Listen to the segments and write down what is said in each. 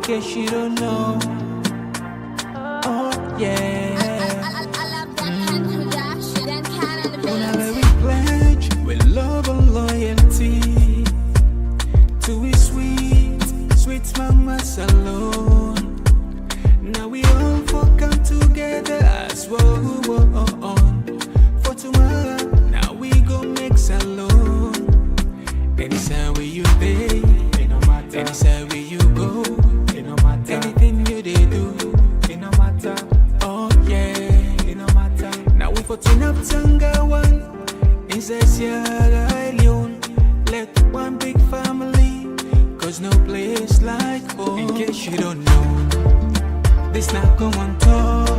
case you don't know. Oh yeah. Whenever we pledge with love and loyalty to his sweet, sweet mamas alone. Now we all come together as one for tomorrow. Now we go mix alone. Anytime where you pay, anytime where you go, anything you they do, it no matter. Oh yeah, it no matter. Now we for turn up Tanga one, inside Sierra Leone. Let one big family, cause no place like home. In case you don't know, this not Komon-Tok.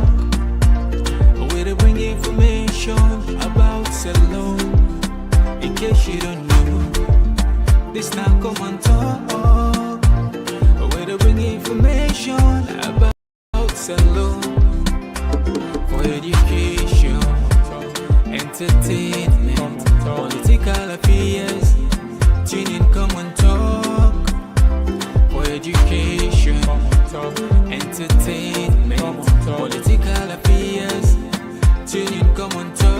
Where they bring information about Salone. In case you don't know, this not Komon-Tok. Where they bring information about Salone. For education, entertainment, political affairs. Tune in, Komon-Tok. For education, entertainment, political affairs. Tune in, Komon-Tok.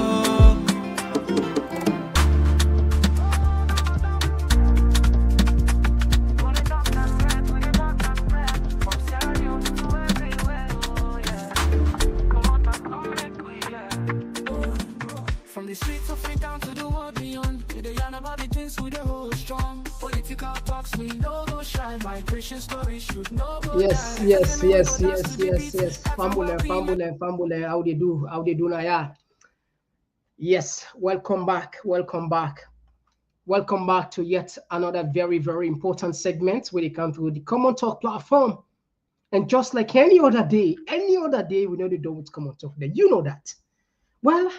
From the streets of it down to the world beyond, to the yarn about the things we the hold strong. Political talks we know go shine. Migration stories should know go Yes. Fambule. How they do now? Yeah. Yes. Welcome back to yet another very, very important segment when it comes to the Komon-Tok platform. And just like any other day, we know they do with Komon-Tok. You know that. Well,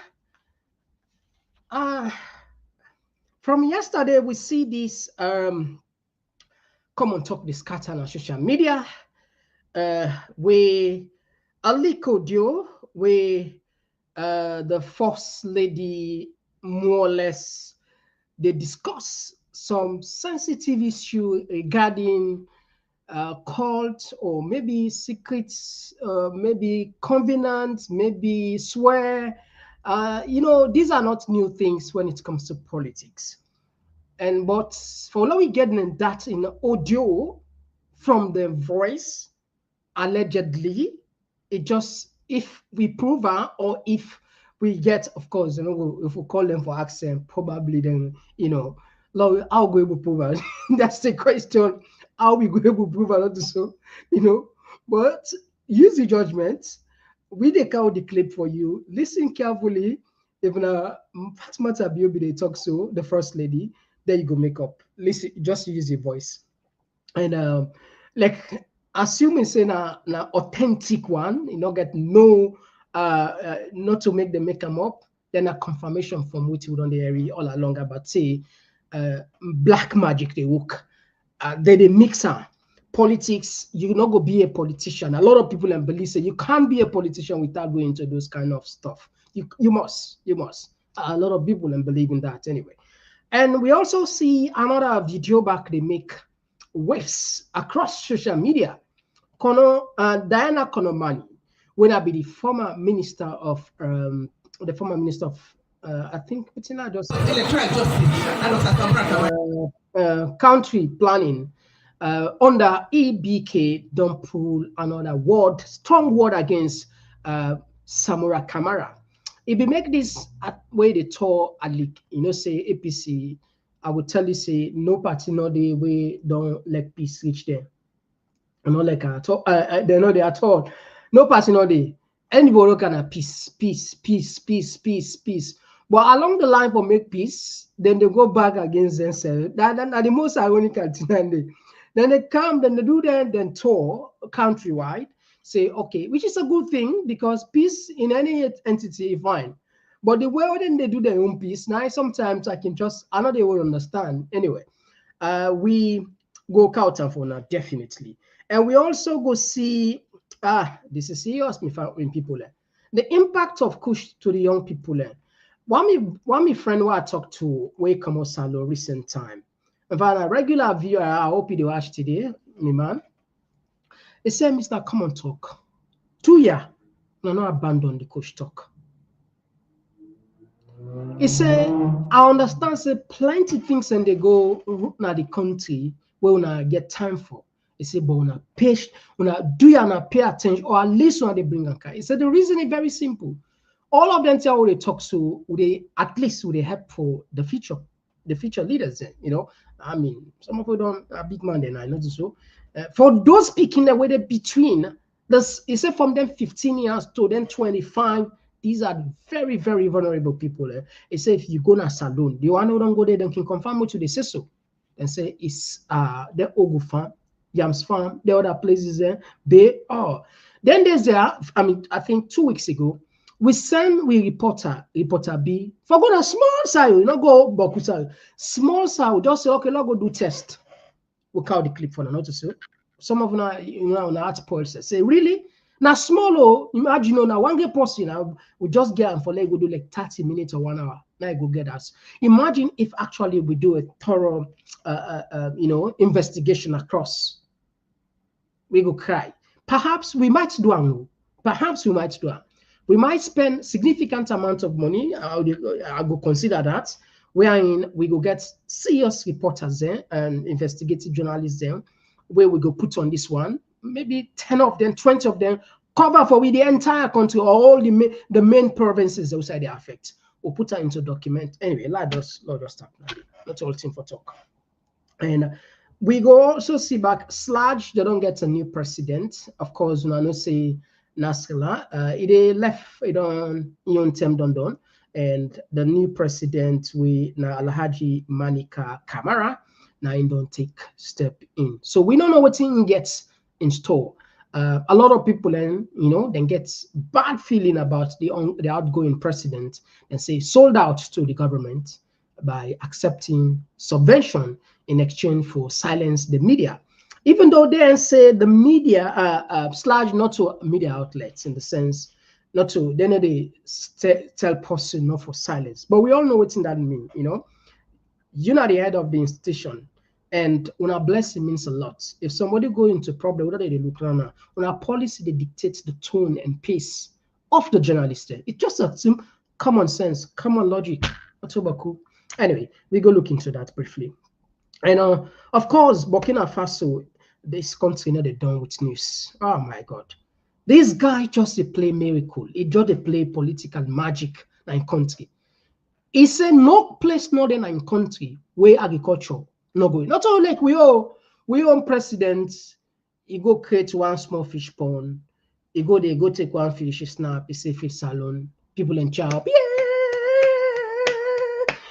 from yesterday, we see this Komon-Tok the scatter on social media. Where Aliko Dio, where the first lady more or less they discuss some sensitive issue regarding cult or maybe secrets, maybe covenants, maybe swear. These are not new things when it comes to politics. But for now, we getting that in audio from the voice, allegedly, it just, if we prove her or if we get, of course, if we call them for accent, probably then, how we able to prove her? That's the question. How we go able to prove her? Not so, but use the judgment. We take out the clip for you. Listen carefully. If Fatima Bio they talk so, the first lady, there you go make up. Listen, just use your voice. And like assuming say na authentic one, get no not to make them make them up, then a confirmation from which we don't area all along about say black magic they work. They mix her. Politics, you not go be a politician. A lot of people believe say you can't be a politician without going into those kind of stuff. You must. A lot of people believe in that anyway. And we also see another video back they make waves across social media. Diana Konomani, when I be the former minister of I think it's not just country planning. Under EBK, don't pull another strong word against Samura Kamara. If we make this way the tour at least, say APC, I would tell you say no party no day we don't let peace reach there. Not like at all. They're not there at all. No party no day. Anybody can peace. But along the line for make peace, then they go back against themselves. That's the most ironical thing. Then they come, then they do that, then tour countrywide, say, okay, which is a good thing because peace in any entity is fine. But the way when they do their own peace, now sometimes I know they will understand. Anyway, we go counter for now, definitely. And we also go see, this is serious when people learn. The impact of Kush to the young people learn. One friend who I talked to, way come out Salo recent time. If I'm a regular viewer, I hope you watch today, me man. He said, Mr. Komon-Tok, 2 years, no, not abandon the coach talk. He said, I understand, say plenty things and they go na the country where we get time for. He said, but una pay, do you pay attention, or at least when they bring a car. He said, the reason is very simple. All of them tell what they talk to, they at least would they help for the future leaders. You know, I mean, some of them don't a big man, then I know so. For those speaking the way they between this, he said from them 15 years to then 25. These are very, very vulnerable people. He said, if you go to a salon, the one who don't go there, they can confirm what they say so. And say it's the Ogu farm, Yams farm, the other places there, they are. Then there's I think 2 weeks ago, we reporter B for go to small side, not go Bokusa, small side, just say, okay, let's go do test. We'll call the clip for not to say. Some of them, on the article say, really? Now, small, imagine now one get person now we just get and for like we do like 30 minutes or 1 hour. Now I go get us. Imagine if actually we do a thorough, investigation across. We go cry. Perhaps we might do it. Perhaps we might do it. We might spend significant amount of money. I go consider that. Wherein we go get serious reporters there and investigative journalists there, where we go put on this one. Maybe 10 of them, 20 of them, cover for the entire country or all the main provinces outside the affect. We'll put that into document. Anyway, let us stop. Not all thing for talk. And we go also see back Sludge, they don't get a new president. Of course, we don't say Nasrallah. It left it on Yon Tem Dondon. And the new president, we na Alhaji Manika Kamara, now he don't take step in. So we don't know what he gets in store. A lot of people then, then get bad feeling about the outgoing president and say sold out to the government by accepting subvention in exchange for silence the media. Even though they say the media slash not to media outlets in the sense not to, then they tell person not for silence. But we all know what that means, You're not the head of the institution. And when a blessing means a lot. If somebody go into problem, what do they look around? When a policy they dictate the tone and pace of the journalist. It's just a simple common sense, common logic. Anyway, we go look into that briefly. And of course, Burkina Faso, this country not they done with news. Oh my God, this guy just a play miracle. He just a play political magic in country. He said no place not in country where agriculture. No going. Not only like we own presidents, he go create one small fish pond, he go take one fish snap, he say fish salon, people in chop,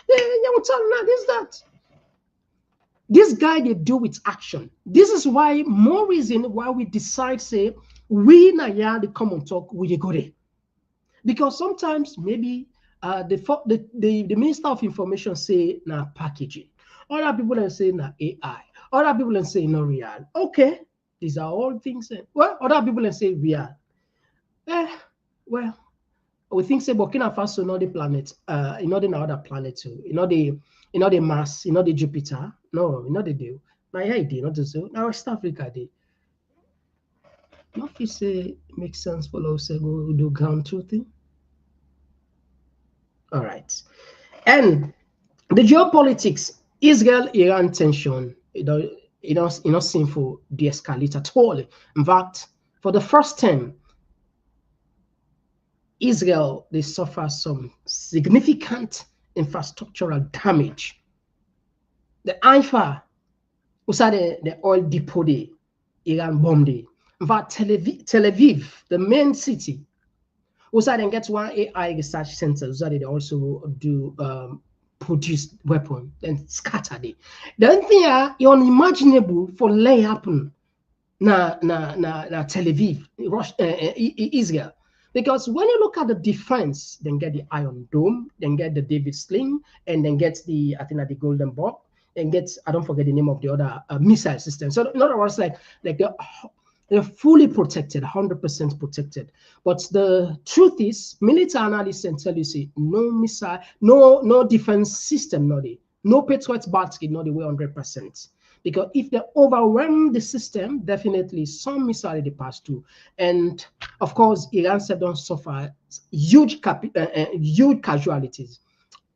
this that. This guy they do with action. This is why more reason why we decide say we na ya the Komon-Tok we go there. Because sometimes maybe the Minister of Information say na packaging. Other people are saying that AI. Other people are saying no real. Okay, these are all things. Well, other people are saying real. Well, we think say Burkina Faso not the planet. Not another planet too. The Mars. The Jupiter. No, not the deal. My idea, not so. Now West Africa day. Not if say makes sense for us to go do ground truthing. All right, and the geopolitics. Israel-Iran tension, it not seem for de-escalate at all. In fact, for the first time, Israel, they suffer some significant infrastructural damage. The Haifa, the oil depot, Iran bombed. In fact, Tel Aviv, the main city, then gets one AI research center, they also do produce weapon, then scatter it. The only thing unimaginable for lay happen na Tel Aviv, Israel. Because when you look at the defense, then get the Iron Dome, then get the David Sling, and then get the the Golden Bomb, and get I don't forget the name of the other missile system. So in other words, like they're fully protected, 100% protected. But the truth is, military analysts can tell you, say, no missile, no defense system, no Patriot battery, not the way 100%. because if they overwhelm the system, definitely some missile they pass through. And of course, Iran said don't suffer huge casualties.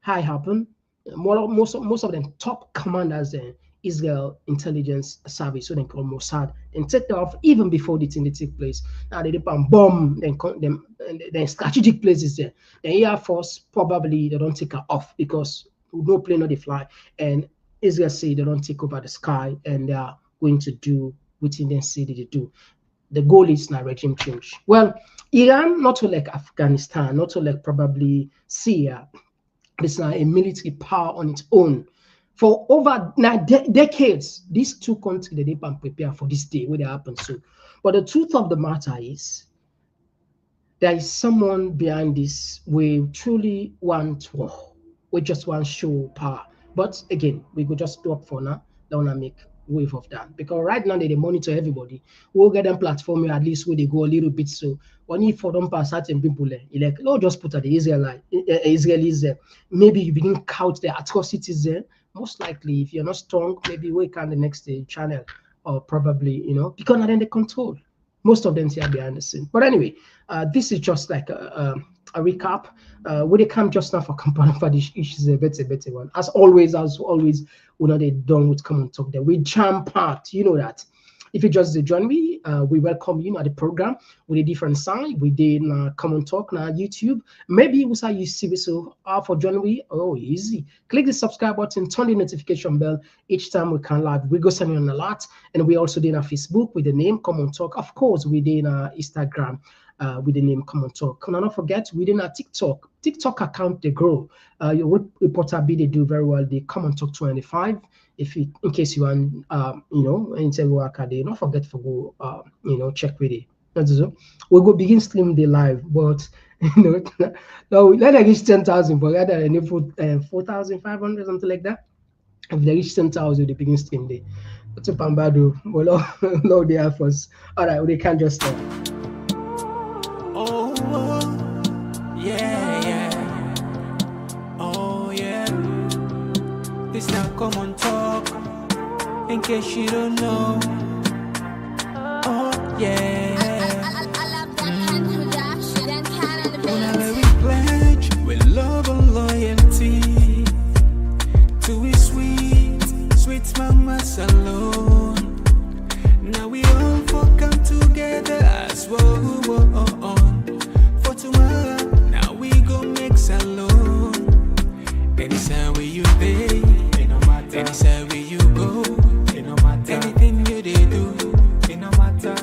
How it happened? Most of them top commanders in Israel intelligence service, so they call Mossad, and take off even before the thing they take place. Now they depend bomb then strategic places there. The Air Force probably they don't take her off because no plane no they fly, and Israel say they don't take over the sky and they are going to do within they say they do. The goal is now regime change. Well, Iran, not to like Afghanistan, not to like probably Syria, it's now a military power on its own. For over decades, these two countries they didn't prepare for this day where they happen soon. But the truth of the matter is, there is someone behind this. We truly want war. We just want show power. But again, we could just stop for now. Don't wanna make wave of that because right now they monitor everybody. We'll get them platform at least where they go a little bit. So only for them pass certain people, you like no just put at the Israelis there. Maybe you begin count the atrocities there. Most likely, if you're not strong, maybe we can the next channel or probably because then they control. Most of them here behind the scene. But anyway, this is just like a recap. We they come just now for component for this is a better one. As always, they done with Komon-Tok there. We jam packed, you know that. If you just join me, we welcome you at the program with a different side. We did Komon-Tok now YouTube. Maybe we saw you see so for January. Oh, easy. Click the subscribe button, turn the notification bell each time we can live. We go send you an alert, and we also did our Facebook with the name Komon-Tok. Of course, we did Instagram with the name Komon-Tok. And not forget, we did our TikTok account. They grow. What reporter B they do very well. The Komon-Tok 25. If you, in case you want, and say work a day, don't forget to go, check with it. That's so. We'll go begin stream the live, but no, let us reach 10,000, but rather than 4,500 something like that. If they reach 10,000, they begin stream day. What's up, Ambado? Well, no, they are first. All right, they can't just stop. Oh, yeah. Oh, yeah. This now Komon-Tok. In case you don't know. Oh, yeah. Whenever we pledge with love and loyalty to a sweet mama's alone. Now we all come together as one. For tomorrow, now we go make salon. Anytime where you stay, anytime where you go, anything you do, it no matter.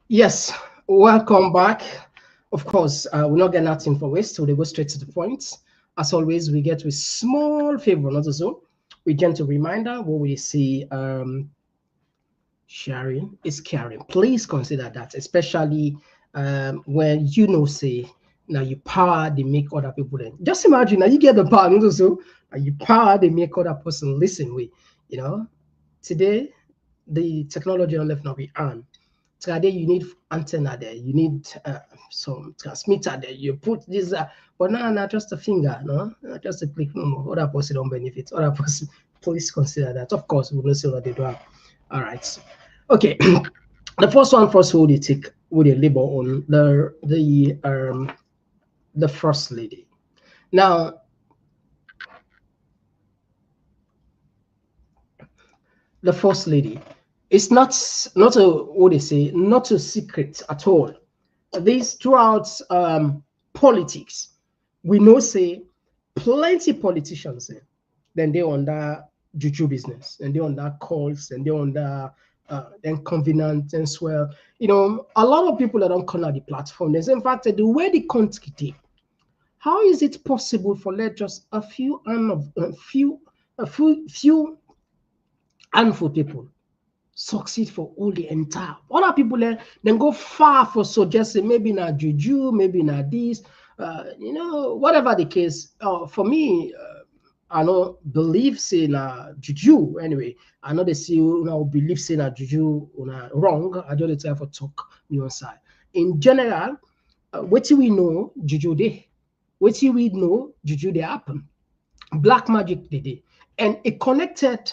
Yes, welcome back. Of course, we're not getting nothing for waste, so they go straight to the point. As always, we get with small favor, not so. We get to reminder what we see. Sharing is caring. Please consider that, especially when say now you power they make other people then. Just imagine now you get the power, not so you power they make other person listen with. Today the technology on left now we earn. Today you need antenna there, you need some transmitter there. You put this, but now not just a finger, no, not just a click. No, other person don't benefit. Other person, please consider that. Of course, we will see what they do. All right. Okay. The first one first who they take with a label on the first lady. Now, the first lady. It's not a what they say, not a secret at all. This throughout politics, we know say plenty politicians then they on that juju business, and they on that calls, and they on that then covenant and swear. A lot of people that don't corner the platform. There's in fact the way the country did. How is it possible for just a few handful people succeed for all the entire other people then go far for suggesting maybe not juju, maybe not this, whatever the case. For me, I don't believe saying juju anyway. I know they see believe saying juju wrong. I don't try for talk me on side. In general, what do we know juju day? What do we know juju they happen? Black magic they did, and it connected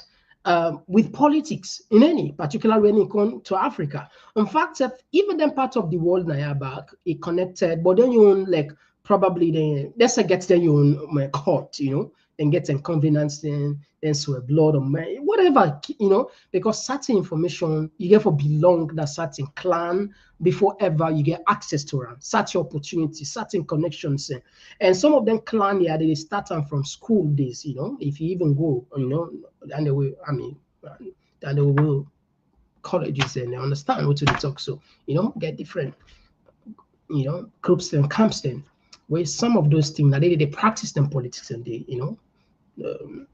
with politics in any particular when it comes to Africa. In fact, even then part of the world now back, it connected, but then you own like probably then let's say get then you own court, and get inconvenience then swear blood or whatever, because certain information you get for belong that certain clan before ever you get access to them, certain opportunities, certain connections, and some of them clan they start them from school days, if you even go, and they will, and they will colleges and they understand what to talk, so get different, groups and camps then where some of those things that they practice them politics and they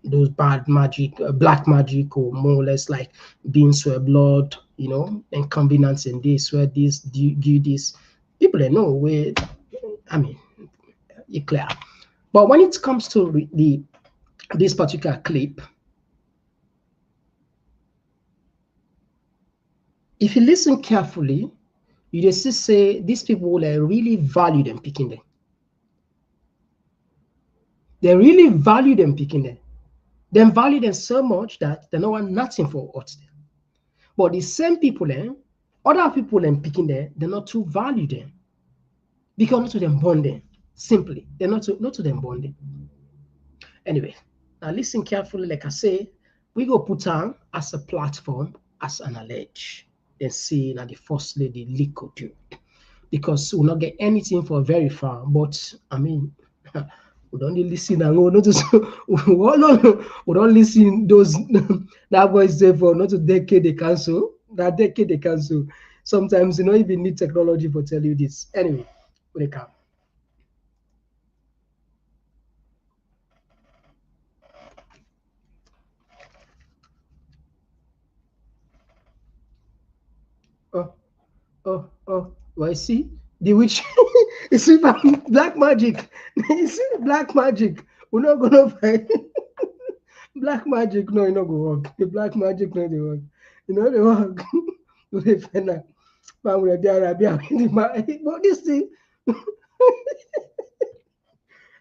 those bad magic, black magic, or more or less like being swear blood, inconvenience and this, where this, do this. People they know where, it's clear. But when it comes to this particular clip, if you listen carefully, you just say these people will really value them picking them. They really value them picking them. They value them so much that they don't want nothing for us. But the same people, other people picking them, they not too value them. Because not to them bonding. Simply. They're not to them bonding. Anyway, now listen carefully, like I say, we go put on as a platform, as an allege. Then see now the first lady leak do. Because we'll not get anything for very far. But we don't listen and go we don't listen those that voice there for not a decade they cancel. That decade they cancel. Sometimes even need technology for tell you this. Anyway, we come. Oh, I see the witch. You see black magic. You see black magic. We're not gonna find black magic. No, it's not gonna work. The black magic, no, they work. They work. They find that. But this thing,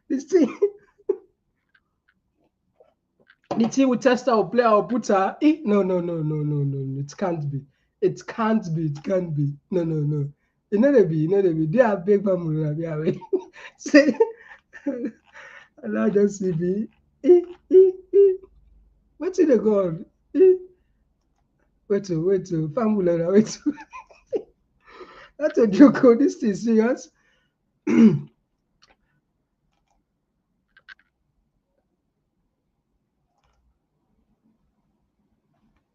this thing, the thing we test our player or put her. No. It can't be. It can't be. No. It never be. They are big family. Say, allow just to be. What's in the God? Wait to family. Wait to. That's a joke. This is serious.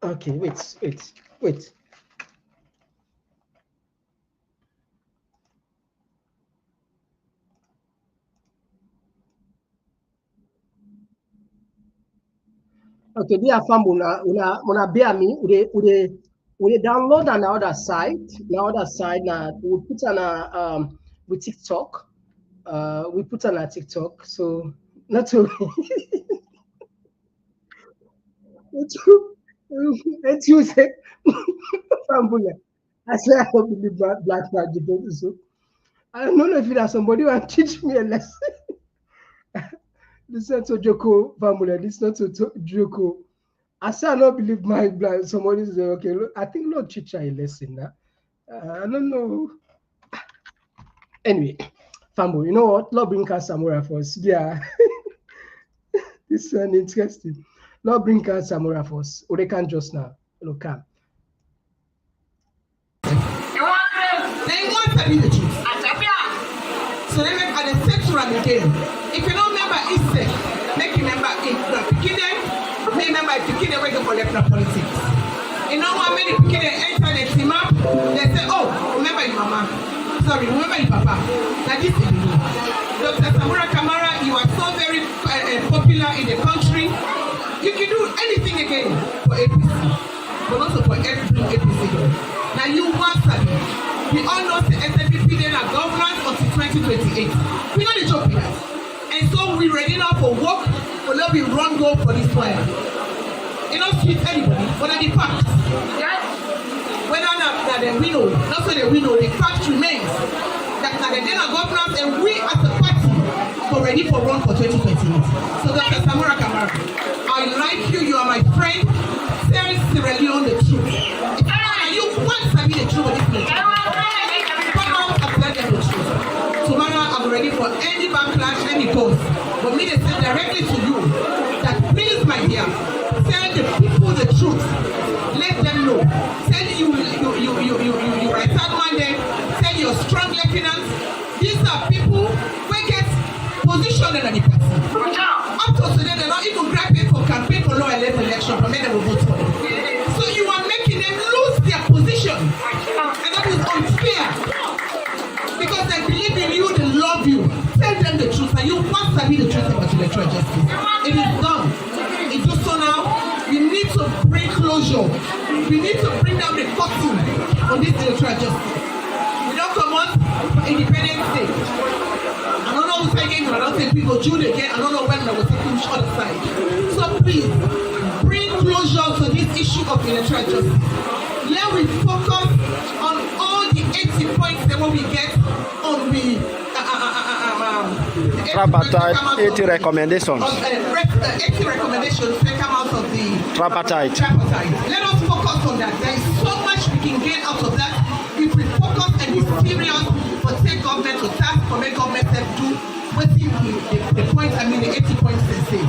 Okay, wait. Okay, dear family, una bear me. We download on the other side. Now we put on with TikTok. We put on a TikTok. So not to. Let's use it. I say I don't believe black magic. So I don't know if there's somebody who can teach me a lesson. This is not to Joko family. This is not to Joko. I say I don't believe my blind. Somebody say, okay, look, I think Lord teach a lesson now. I don't know. Anyway, family, you know what? Lord bring us somewhere for us. Yeah. This is interesting. Lord bring us somewhere for us. Or they can just now. Look up. They want stability. So they make an exception again. If you don't remember Easter, make you remember Pikine, make remember Pikine wake up for left politics. You know how many Pikine enter the team up? They say, oh, remember your mama. Sorry, remember your papa. Now this is you. Dr. Samura Kamara, you are so very popular in the country. You can do anything again for APC, but also for every APC. Now you want that. We all know the SNPP then are governance until 2028. We know the job here. And so we're ready now for work, for let me run go for this fire. You don't treat anybody, but at the fact. Yeah? Whether that they win or not so they win or the fact remains that they then are governance and we as a party are ready for run for 2028. So Dr. Samura Kamara, I like you, you are my friend. ready for any backlash, any post. But me, they say directly to you that please, my dear, tell the people the truth. Let them know. Tell you are a third man there. Tell your strong lieutenants. These are people who get positioned in the party. Up to today, they're not even grabbing for campaign for law election, but maybe they will vote for them. So you are making them lose their position. And that is unfair. Because they believe in you, they love you. Tell them the truth, and you must be the truth about electoral justice. It is done. It's just so now, we need to bring closure. We need to bring down the curtain on this electoral justice. We don't come on for Independence Day. I don't know who's taking it, I don't think people June again. I don't know when they will take each other side. So please, bring closure to this issue of electoral justice. Let we focus on all the 80 points that we get on the tripartite 80 recommendations. 80 recommendations that come out of the tripartite. Let us focus on that. There is so much we can get out of that if we focus and be serious for state government to task for make government to do within the points, I mean the 80 points they say.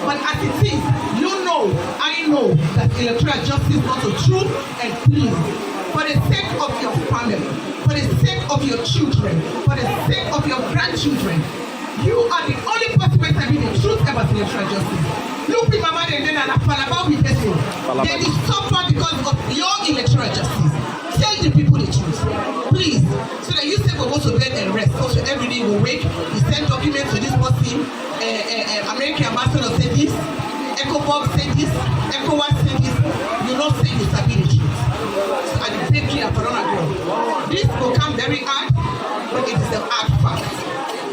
But as it is, you know, I know that electoral justice is not so true, and please, for the sake of your family, for the sake of your children, for the sake of your grandchildren, you are the only person who can be the truth about electoral justice. Look at Mama and then Falaba with this thing. They will suffer because of your electoral justice. Tell the people the truth, please, so that you say we go to bed and rest. Also, every day we wake, we send documents to this person. American ambassador said this, ECOBOG said this, ECOWAS said this. You not say you sabi the truth. So I debate here for ground. This will come very hard, but it is the hard fact.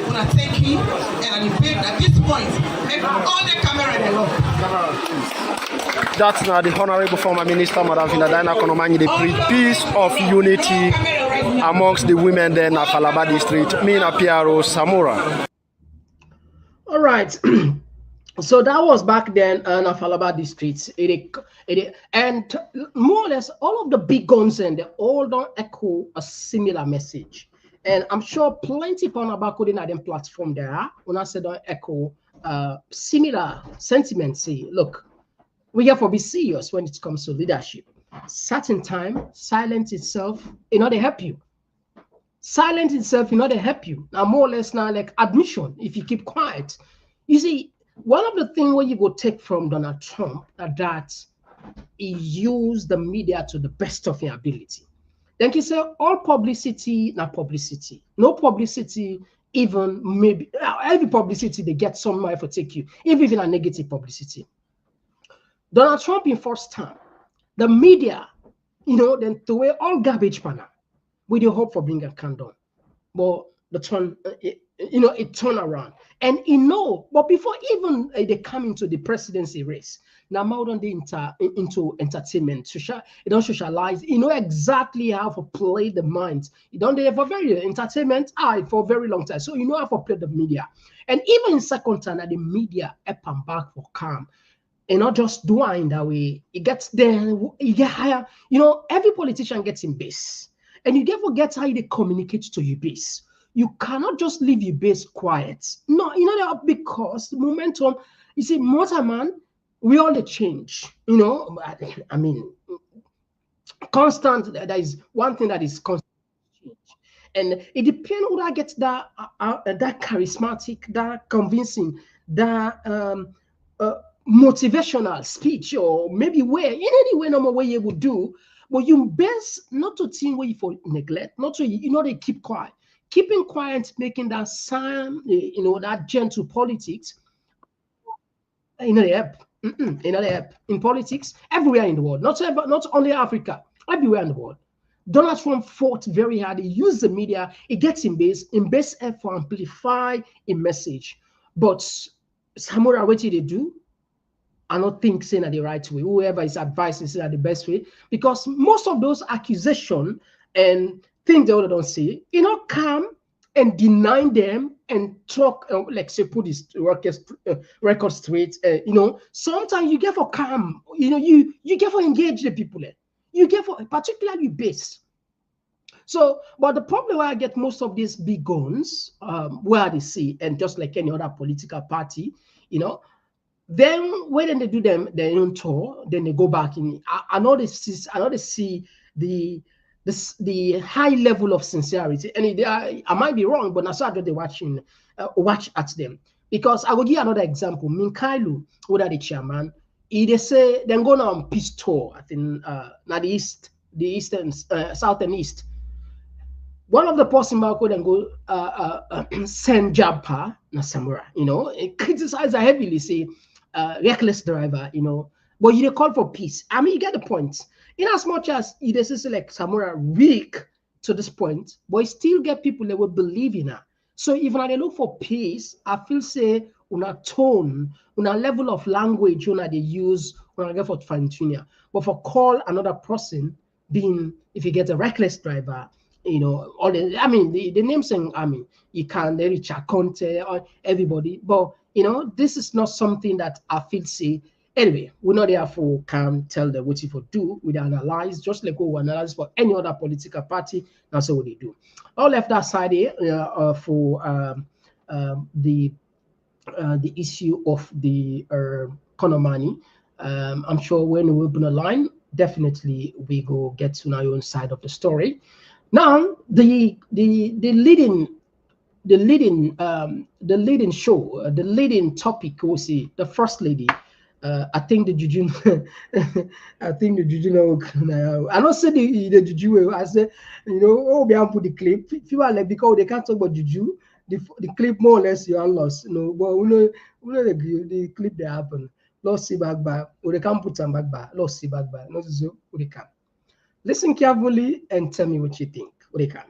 When I thank you, and I debate at this point, make all the camera in the law. That's now the Honorable Former Minister, Madam Finadina Konomani, the peace of unity amongst the women then of Falaba District, Mina Piaro Samura. All right. So that was back then in Falaba District. And more or less all of the big guns and they all don't echo a similar message. And I'm sure plenty of about coding at them platform there when I said don't echo similar sentiments. Say, look, we have to be serious when it comes to leadership. Certain time, silence itself, they help you. Silence itself, they help you. Now, more or less now, like admission, if you keep quiet. You see, one of the things where you go take from Donald Trump that he used the media to the best of your ability. Then he said, all publicity, not publicity. No publicity, even maybe, every publicity they get somewhere for take you, even a negative publicity. Donald Trump in first term, the media, then throw away all garbage panel with the hope for bringing a candle. But the turn, it turned around. And but before even they come into the presidency race, now more than they into entertainment, they don't socialize, exactly how to play the minds. You don't have a very entertainment for a very long time. So how to play the media. And even in second time, the media up and back for calm. And not just doing that way. It gets there, you get higher. Every politician gets in base. And you get forget how they communicate to your base. You cannot just leave your base quiet. No, because the momentum, you see, Motorman, we all the change. I mean, constant, there is one thing that is constant change. And it depends who that gets that charismatic, that convincing, that motivational speech, or maybe in any way, normal way you would do. But you best not to think where you for neglect, not to they keep quiet. Keeping quiet, making that sound, that gentle politics, they help. They help in politics everywhere in the world, not only Africa, everywhere in the world. Donald Trump fought very hard. He used the media. He gets in base effort, amplify a message. But Samura, what did they do? I don't think saying that the right way. Whoever is advised is that the best way, because most of those accusations and things they all don't say, come and deny them and talk like say put this record straight. Sometimes you get for calm. You get for engage the people. You get for particularly base. So, but the problem where I get most of these big guns, where they see, and just like any other political party, you know, then when they do them their own tour, then they go back in. I know they see the high level of sincerity, and I might be wrong, but that's how they watch at them. Because I will give you another example. Minkailu, who are the chairman, they say then go on peace tour. I think now the eastern, south and east. One of the person back then go send Jabpa na Samura, you know, criticize heavily, say reckless driver, you know, but you call for peace. I mean, you get the point. In as much as it is like Samura weak to this point, but you still get people that will believe in her. So even when they look for peace, I feel say una tone, una level of language una they use when I get for fine tuning. But for call another person being if you get a reckless driver, you know, all the I mean the name saying I mean you can reach a Conte or everybody, but you know, this is not something that I feel say. Anyway, we're not there for can tell them what to do. We analyze just like we analyze for any other political party. That's what they do. All left that side here for the issue of the Konomani. I'm sure when we open a line, definitely we go get to our own side of the story. Now the leading show, the leading topic we see the first lady. I think the juju. I think the juju. I don't say the juju. I say, you know, oh, we have put the clip. People are like because they can't talk about juju. The clip more or less you are lost. You know, but we know the clip they happen. Lost see back, or they can't put them back. Lost see back. Not so they can. Listen carefully and tell me what you think. What they can.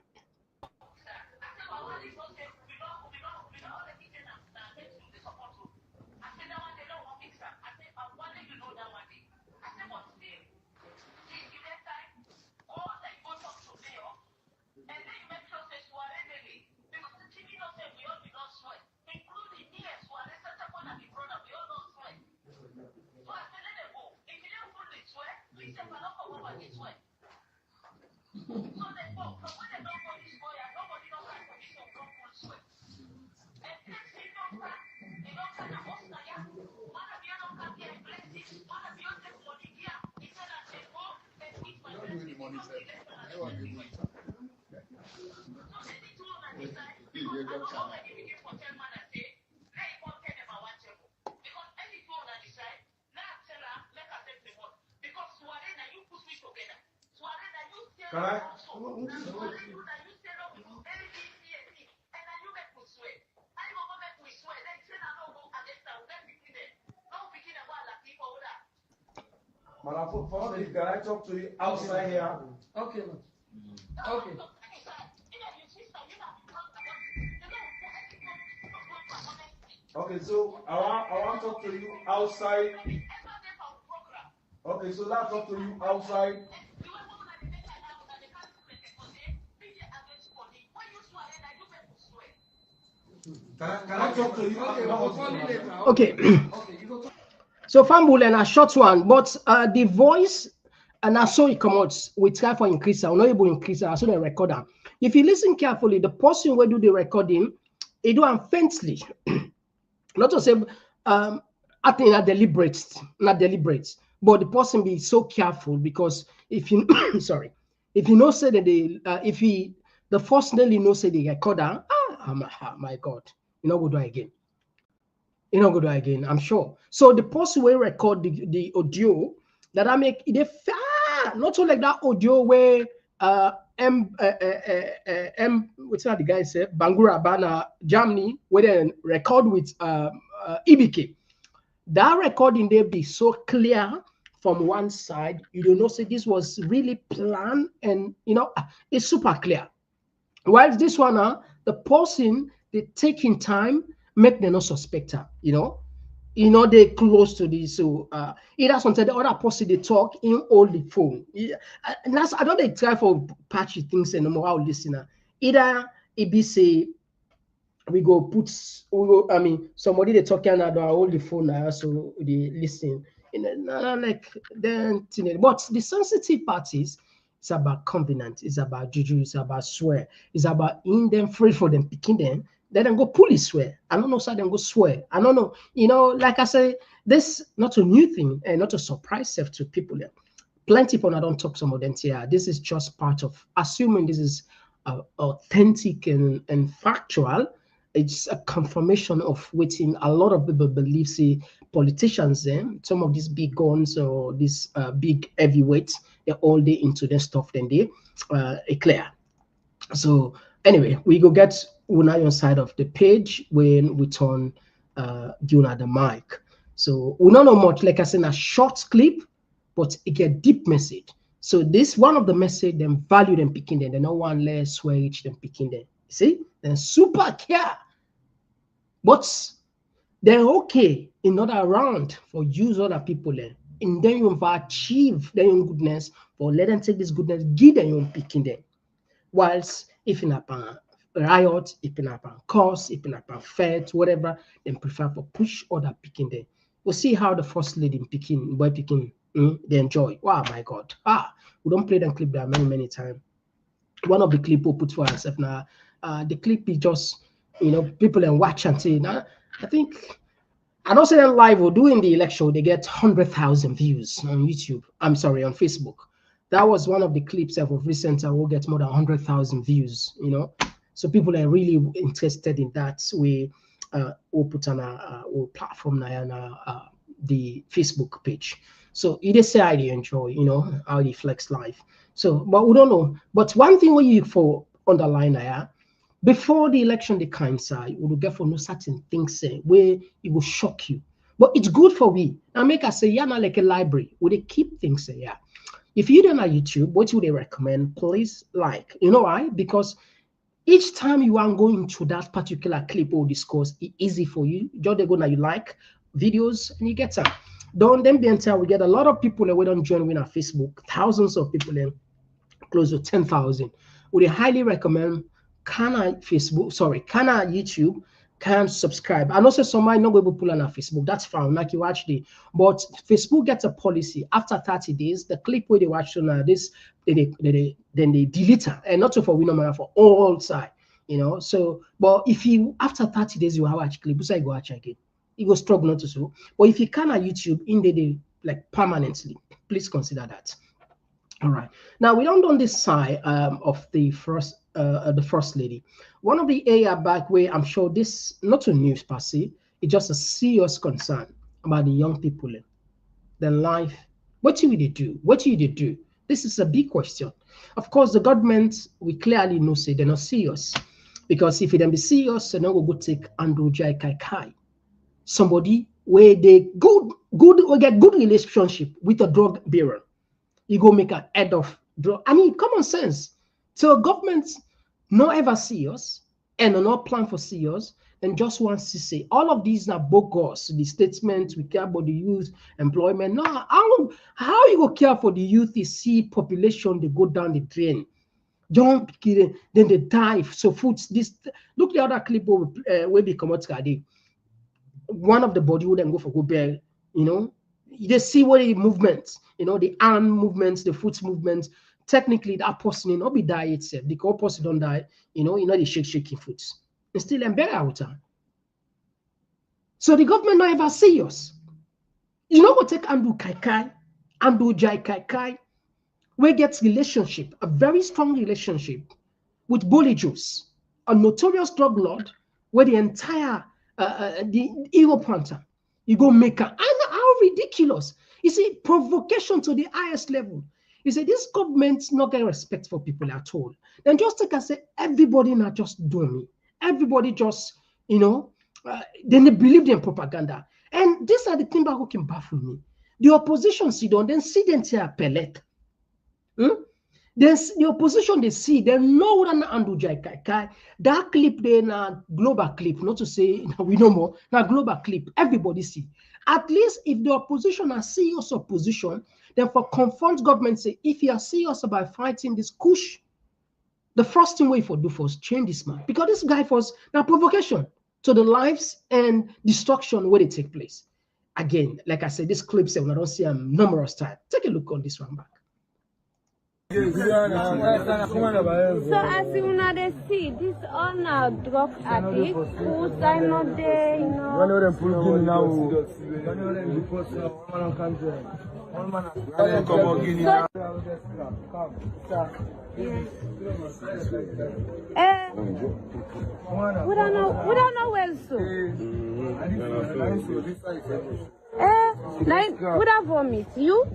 Can I talk to you outside here? Okay. Okay. Okay, so I want to talk to you outside. Okay, so let's talk to you outside. Can I talk to you? Okay. So Fambulen a short one, but the voice and I saw it come out. We try for increase. I'm not able to increase. I saw the recorder. If you listen carefully, the person will do the recording. It do faintly. Not to say I think not deliberate, but the person be so careful because if you sorry, if you know say that the first nearly know say the recorder, my God, you know go do it again. You know go do it again, I'm sure. So the person will record the audio that I make it not only like that audio where what's that the guy said Bangura Bana Germany where they record with EBK. That recording there be so clear from one side, you don't know say this was really planned and you know it's super clear. While this one the person they taking time make them not suspect her, you know they close to this. So either sometimes the other person they talk in all the phone. And that's I don't they try for patchy things anymore. How listener either it be say we go put I mean somebody they talking now hold the phone now so they listen. Like then but the sensitive parties It's about covenant. It's about juju. It's about swear. It's about in them free for them picking them. Then go police swear. I don't know, so then go swear. I don't know. You know, like I say, this not a new thing and not a surprise to people. Plenty people I don't talk some of them here. This is just part of assuming this is authentic and factual. It's a confirmation of waiting. A lot of people believe, see, politicians, some of these big guns or these big heavyweights, they're all day into their stuff, then they clear. So anyway, we go get Unai on side of the page when we turn Guna the mic. So we don't know much, like I said, a short clip, but it get deep message. So this one of the message, them value them picking them. They no one less swear each them picking them. See, then super care. But they're okay in not around for use other people there. And then you achieve their own goodness, or let them take this goodness, give them your own picking them. Whilst if in a riot, if in a cause, if in a fete, whatever, then prefer for push other picking them. We'll see how the first lady picking, boy picking, they enjoy. Wow, my God. We don't play them clip there many times. One of the clip we put for ourselves now, the clip is just, you know, people and watch and say, I think, I don't say them live or doing the election, they get 100,000 views on YouTube. I'm sorry, on Facebook. That was one of the clips of recent will get more than 100,000 views, you know. So people are really interested in that. We'll put on a platform now on the Facebook page. So it is say how they enjoy, you know, how they flex life. So, but we don't know. But one thing we for underline here, before the election, the kind side, we will get for no certain things where it will shock you. But it's good for we. Now make us say, yeah, not like a library. Would they keep things yeah? If you don't know YouTube, what would they recommend? Please like. You know why? Because each time you are going to that particular clip or discourse, it's easy for you. Just go now, you like videos and you get some. Don't then be until we get a lot of people that we don't join with our Facebook, thousands of people in close to 10,000. Would I highly recommend YouTube, can subscribe. And also somebody not able to pull on our Facebook. That's fine. Like you watch the, but Facebook gets a policy after 30 days. The clip where they watch on this, then they delete it, and not so for we no for all side, you know. So, but if you after 30 days you have watch clip, so you go watch again. You go struggle not to so. But if you can at YouTube in the like permanently, please consider that. All right. Now we don't on this side of the first lady. One of the area back where I'm sure this not a news per se, it's just a serious concern about the young people, their life. What do they do? What do they do? This is a big question. Of course, the government we clearly know say they're not serious, because if they be serious, they're not going to go take Andrew Jai Kai, somebody where they get good relationship with a drug bearer. You go make an head of drug. I mean, common sense. So governments not ever see us and not plan for see us, and just wants to say all of these are bogus. The statements we care about the youth employment. No, how you go care for the youth? You see population they go down the drain, don't then they die. So foods this. Look the other clip where they come out today. One of the body would then go for go bear, you know. They see what the movements, you know, the arm movements, the foot movements. Technically, that person will not be die itself. The person don't die, you know, they shaking foot. It's still embarrassed out. So the government not ever see us. You know what take Andrew Jai Kai, where gets relationship, a very strong relationship with Bully Juice, a notorious drug lord, where the entire the hero panther, you go make her. And how ridiculous. You see, provocation to the highest level. You say this government's not getting respect for people at all. Then just take and say everybody not just do me. Everybody just, you know, then they believe in propaganda. And these are the things that can baffle me. The opposition sit down, then see them say pellet. The opposition they see, they know what an Andrew Jai Kai. That clip there na global clip, not to say we know more. Now global clip, everybody see. At least if the opposition are serious opposition, then for confront government say, if you are serious about fighting this kush, the first thing we for do first change this man, because this guy was now provocation to the lives and destruction where they take place. Again, like I said, this clip said when I don't see him numerous times. Take a look on this one back. So as you know, they see this all now drug addicts who sign up there, you know. We don't know well so. We don't vomit. You?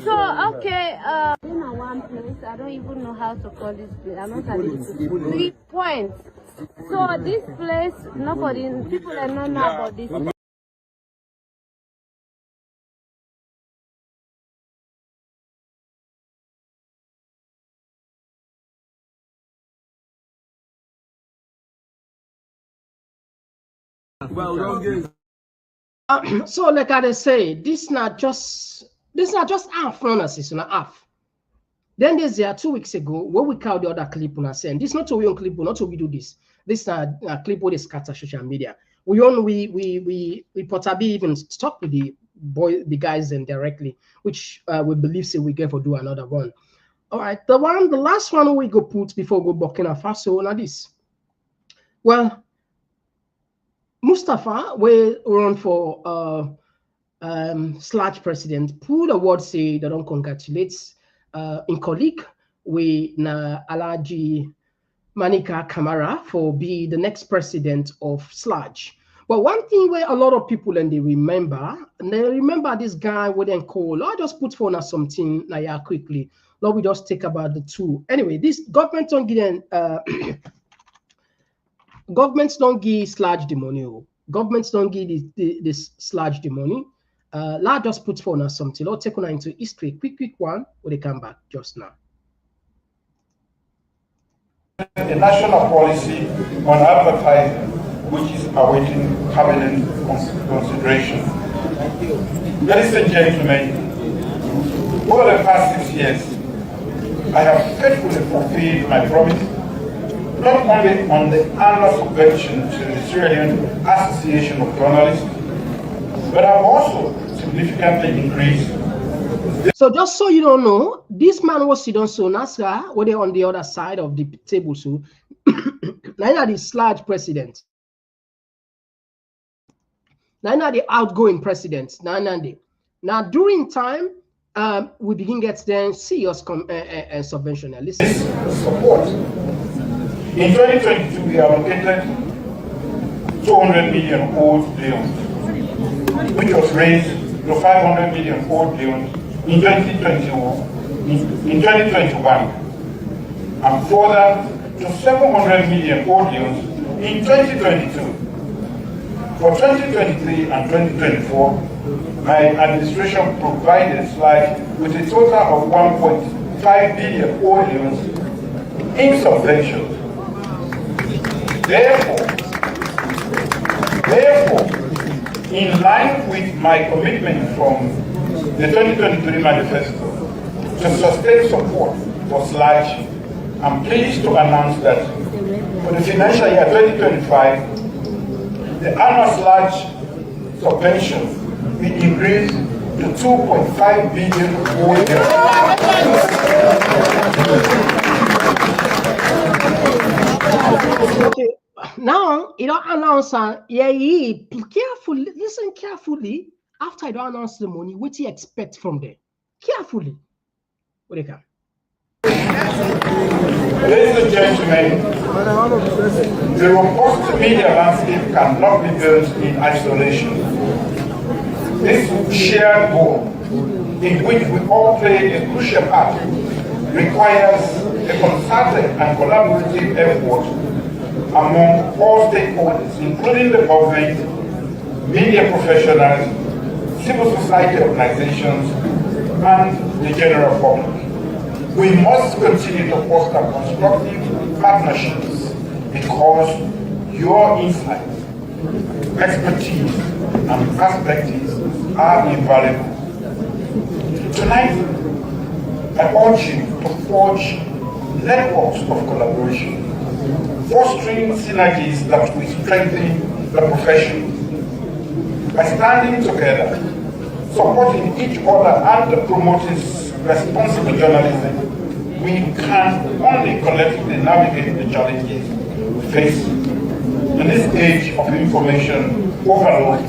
So okay, in one place, I don't even know how to call this place. I'm not having 3 points. So this place, people are not know about this. So like I say, this not just half runners, it's not half. Then there's 2 weeks ago where we called the other clip on saying this not to we on clip, not to we do this. This a clip where they scatter social media. We Portabi even talk with the guys and directly, which we believe say we get for do another one. All right, the last one we go put before we go Burkina Faso now this. Well, Mustafa, we run for / president, put a word say they don't congratulate in colleague with Alaji Manika Kamara for be the next president of / But one thing where a lot of people and they remember this guy with them call. I just put for something now quickly. Lord, we just take about the two. Anyway, this government don't give them governments don't give / the money. Governments don't give this / the money. Let's just put for something. Let's take on into history. Quick one when they come back just now. A national policy on advertising, which is awaiting cabinet consideration. Ladies and gentlemen, over the past 6 years, I have faithfully fulfilled my promise, not only on the annual subvention to the Sierra Leone Association of Journalists, but I've also significantly increased. So just so you don't know, this man was sitting so Nasra, where they on the other side of the table. So now the / president. Now the outgoing president. Now during time, we begin get then serious subvention. Listen. Support. In 2022, we allocated 200 million old leons, which was raised to 500 million old leons in 2021, and further to 700 million old leons in 2022. For 2023 and 2024, my administration provided / with a total of 1.5 billion old leons in subventions. Therefore, in line with my commitment from the 2023 manifesto to sustain support for / I'm pleased to announce that for the financial year 2025, the annual / subvention will increase to 2.5 billion old leons. Okay, now you don't announce carefully, listen carefully. After I don't announce the money, what do you expect from them? Carefully. What they can. Ladies and gentlemen, the robust media landscape cannot be built in isolation. This shared goal, in which we all play a crucial part, requires a concerted and collaborative effort among all stakeholders, including the government, media professionals, civil society organizations, and the general public. We must continue to foster constructive partnerships because your insights, expertise, and perspectives are invaluable. Tonight, I urge you to forge networks of collaboration, fostering synergies that will strengthen the profession. By standing together, supporting each other and promoting responsible journalism, we can only collectively navigate the challenges we face in this age of information overload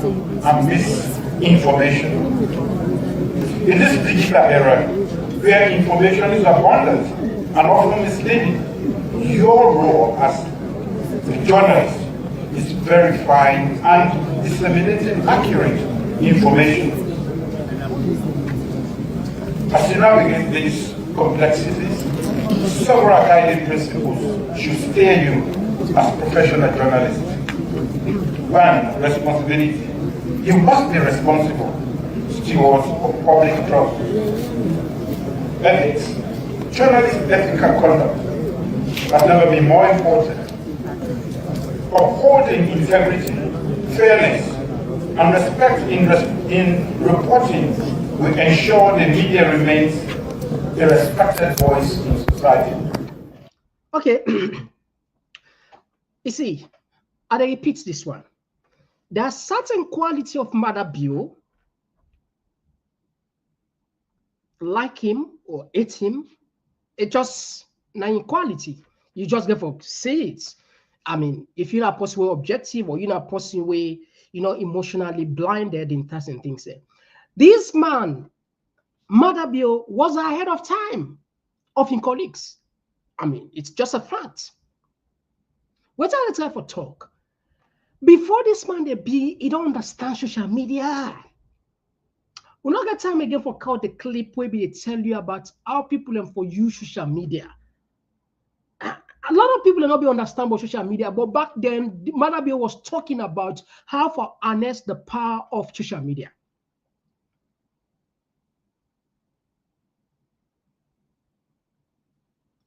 and misinformation. In this digital era, where information is abundant and often misleading, your role as a journalist is verifying and disseminating accurate information. As you navigate these complexities, several guiding principles should steer you as professional journalists. One, responsibility. You must be responsible stewards of public trust. Ethics. Journalist ethical conduct has never been more important. Upholding integrity, fairness, and respect in reporting will ensure the media remains a respected voice in society. Okay. You see, I repeat this one. There are certain quality of Mother Bio, like him or hate him, it just not equality. You just get to say it. I mean, if you're not possibly objective or you're not possibly, emotionally blinded in certain things. This man, Mother Bio, was ahead of time of his colleagues. I mean, it's just a fact. What's the time for talk? Before this man, he don't understand social media. We're not got time again for call the clip where they tell you about how people and for use social media. A lot of people do not be understand about social media, but back then, Mother Bio was talking about how to harness the power of social media.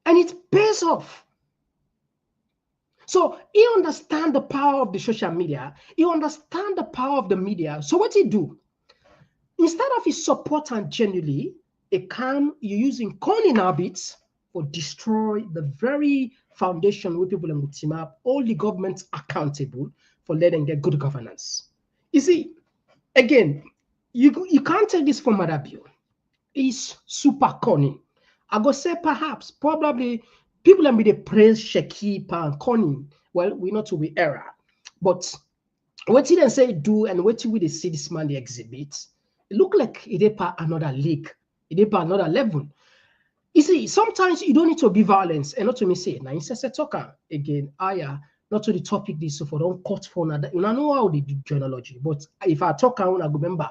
And it pays off. So he understands the power of the social media. He understands the power of the media. So what he do? Instead of his support and genuinely, you're using cunning habits for destroy the very foundation where people will team up, all the governments accountable for letting get good governance. You see, again, you can't take this from Mother Bio. He's super cunning. I go say perhaps, probably, people will be the praise shaky and cunning. Well, we're not to be error. But what he then say do and what we see this man they exhibit, it look like it is another league. It is another level. You see, sometimes you don't need to be violent. And not to me say, now it's a talker again, not to the topic this, so for don't cut for another. You know how they do journalism, but if I talk, I want to remember,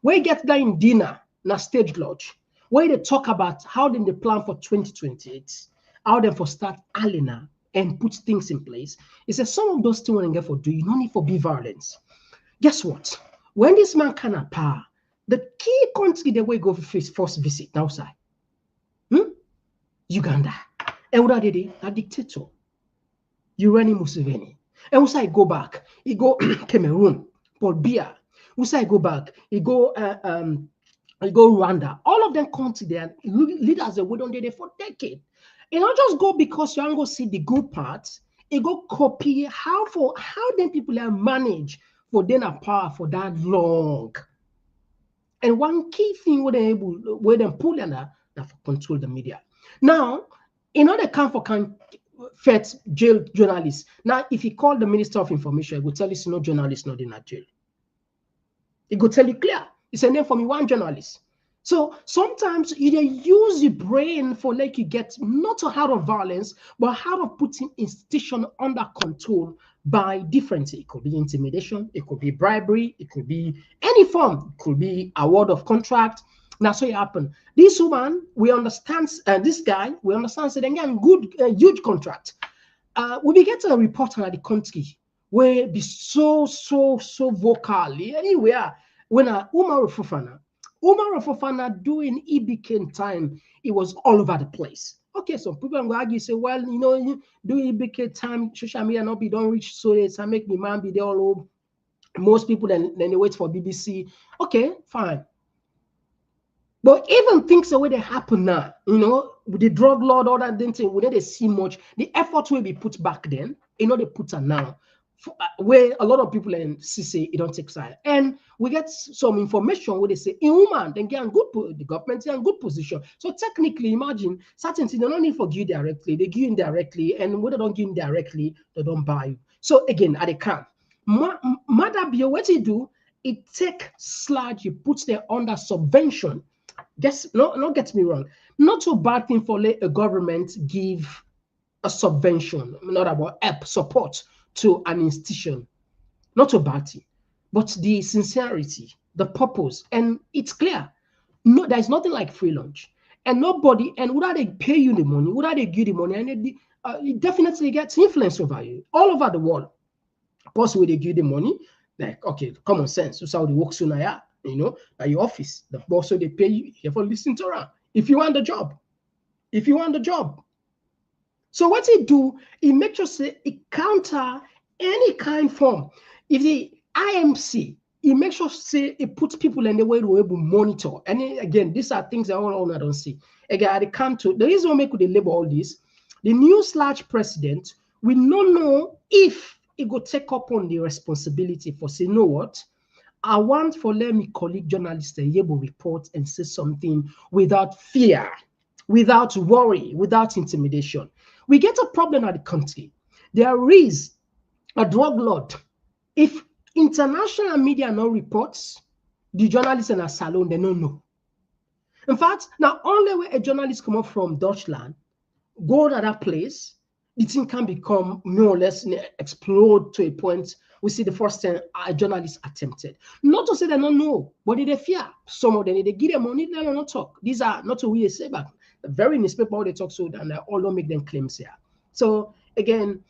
we get there in dinner, na stage lodge, where they talk about how then they plan for 2028, how they for start Alina and put things in place. It's a some of those things when get for do, you don't need for be violence. Guess what? When this man can have power, the key country the way go for his first visit outside. Uganda. And what did they? A dictator. Yoweri Museveni. And once I go back, he go Cameroon, Paul Biya. Once I go back, he go Rwanda. All of them countries there, leaders that we don't do there for decades. And not just go because you don't go see the good parts. He go copy how them people are managed for them a power for that long. And one key thing where them pull under that for control the media. Now, in order to fed jail journalists. Now, if you call the Minister of Information, he will tell you no journalist not in a jail. He will tell you clear. It's a name for me, one journalist. So sometimes you use your brain for like you get not how of violence, but how of putting institution under control by different. It could be intimidation, it could be bribery, it could be any form, it could be award of contract. That's what happened. This woman, we understand, this guy, we understand, so then again, good, huge contract. We be getting a reporter at the country where be so vocal anywhere when Umar Fofana doing EBK time, it was all over the place. Okay, so people will argue, say, well, do EBK time, social media not be don't reach so it's make me man be there all over. Most people then they wait for BBC. Okay, fine. But even things the way they happen now, with the drug lord, all that thing, we didn't see much. The effort will be put back then, they put her now. where a lot of people and say it don't take side. And we get some information where they say in woman, then get the government in good position. So technically, imagine certain things they don't need for you directly, they give you indirectly, and when they don't give you directly, they don't buy you. So again, at the camp, Mother Bio, what you do, it take sludge, you put them under subvention. Guess no, get me wrong. Not so bad thing for let a government give a subvention, not about help, support to an institution. Not a bad thing. But the sincerity, the purpose, and it's clear. No, there's nothing like free lunch. And nobody, and without they pay you the money, without they give you the money, and it definitely gets influence over you all over the world. Of course, when they give you the money, like, okay, common sense. So how they work soon, at your office. The boss, so they pay you here for listening to around. If you want the job. So what it do, it makes sure say it counter any kind form. If the IMC, it makes sure say it puts people in the way to be able to monitor. And again, these are things that all I don't see. Again, I come to the reason why they label all this. The new / president will not know if it go take up on the responsibility for say, you know what? I want for let me colleague journalists to be able to report and say something without fear, without worry, without intimidation. We get a problem at the country. There is a drug lord. If international media no reports, the journalists in a salon, they don't know. In fact, now only when a journalist come up from Deutschland, go to that place, the thing can become more or less explode to a point. We see the first time a journalist attempted. Not to say they don't know, but they fear. Some of them, they give them money, they don't talk. These are not to we say back. Very newspaper they talk so and they all don't make them claims here. So again,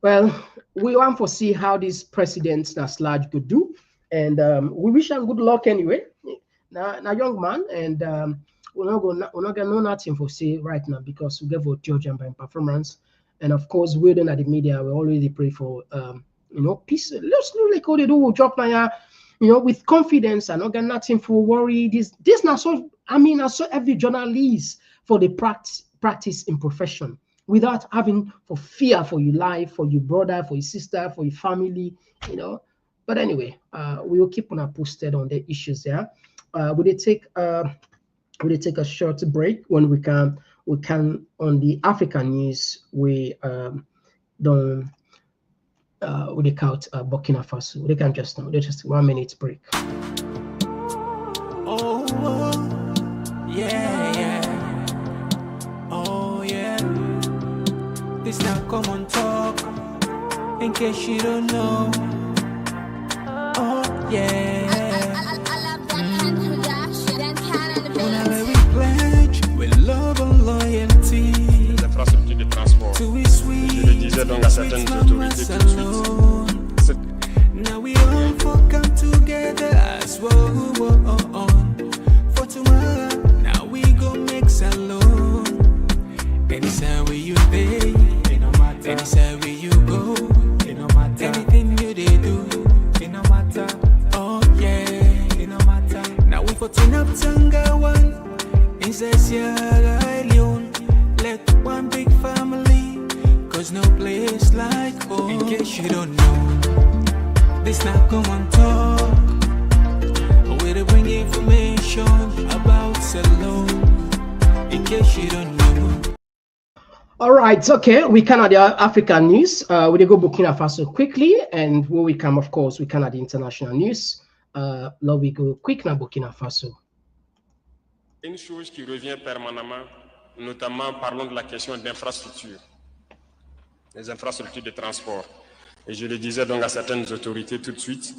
well, we want to see how this president / could do, and we wish him good luck anyway. Now young man, and we're not gonna know nothing for say right now because we get for judge and by performance, and of course we don't at the media we already pray for peace. Let's look like how they do job now, with confidence and not get nothing for worry. This now so I saw every journalist for the practice in profession without having for fear for your life, for your brother, for your sister, for your family, But anyway, we will keep on posted on the issues there. Will they take a short break? When we can on the African news we don't we count Burkina Faso. They can just 1 minute break. This now Komon-Tok, in case you don't know. Whenever we pledge with love and loyalty, Les infrastructures de transport. to be sweet, Je le disais donc à certaines autorités tout de suite. now we all come together as one. For tomorrow, now we go make salon. Anytime where you pay, anytime where you go, anything you they do, it no matter. Oh yeah, it no matter. Now we for turn up Tanga one, inside Sierra Leone. Let one big family, cause no place like home. In case you don't know, this now Komon-Tok, where they bring information about salon. In case you don't know. All right, okay, we can at the African news. We go Burkina Faso quickly, and when we come, of course, we can at the international news. Now we go quick now Burkina Faso. Une chose qui revient permanemment, notamment parlons de la question d'infrastructures, les infrastructures de transport. Et je le disais donc à certaines autorités tout de suite,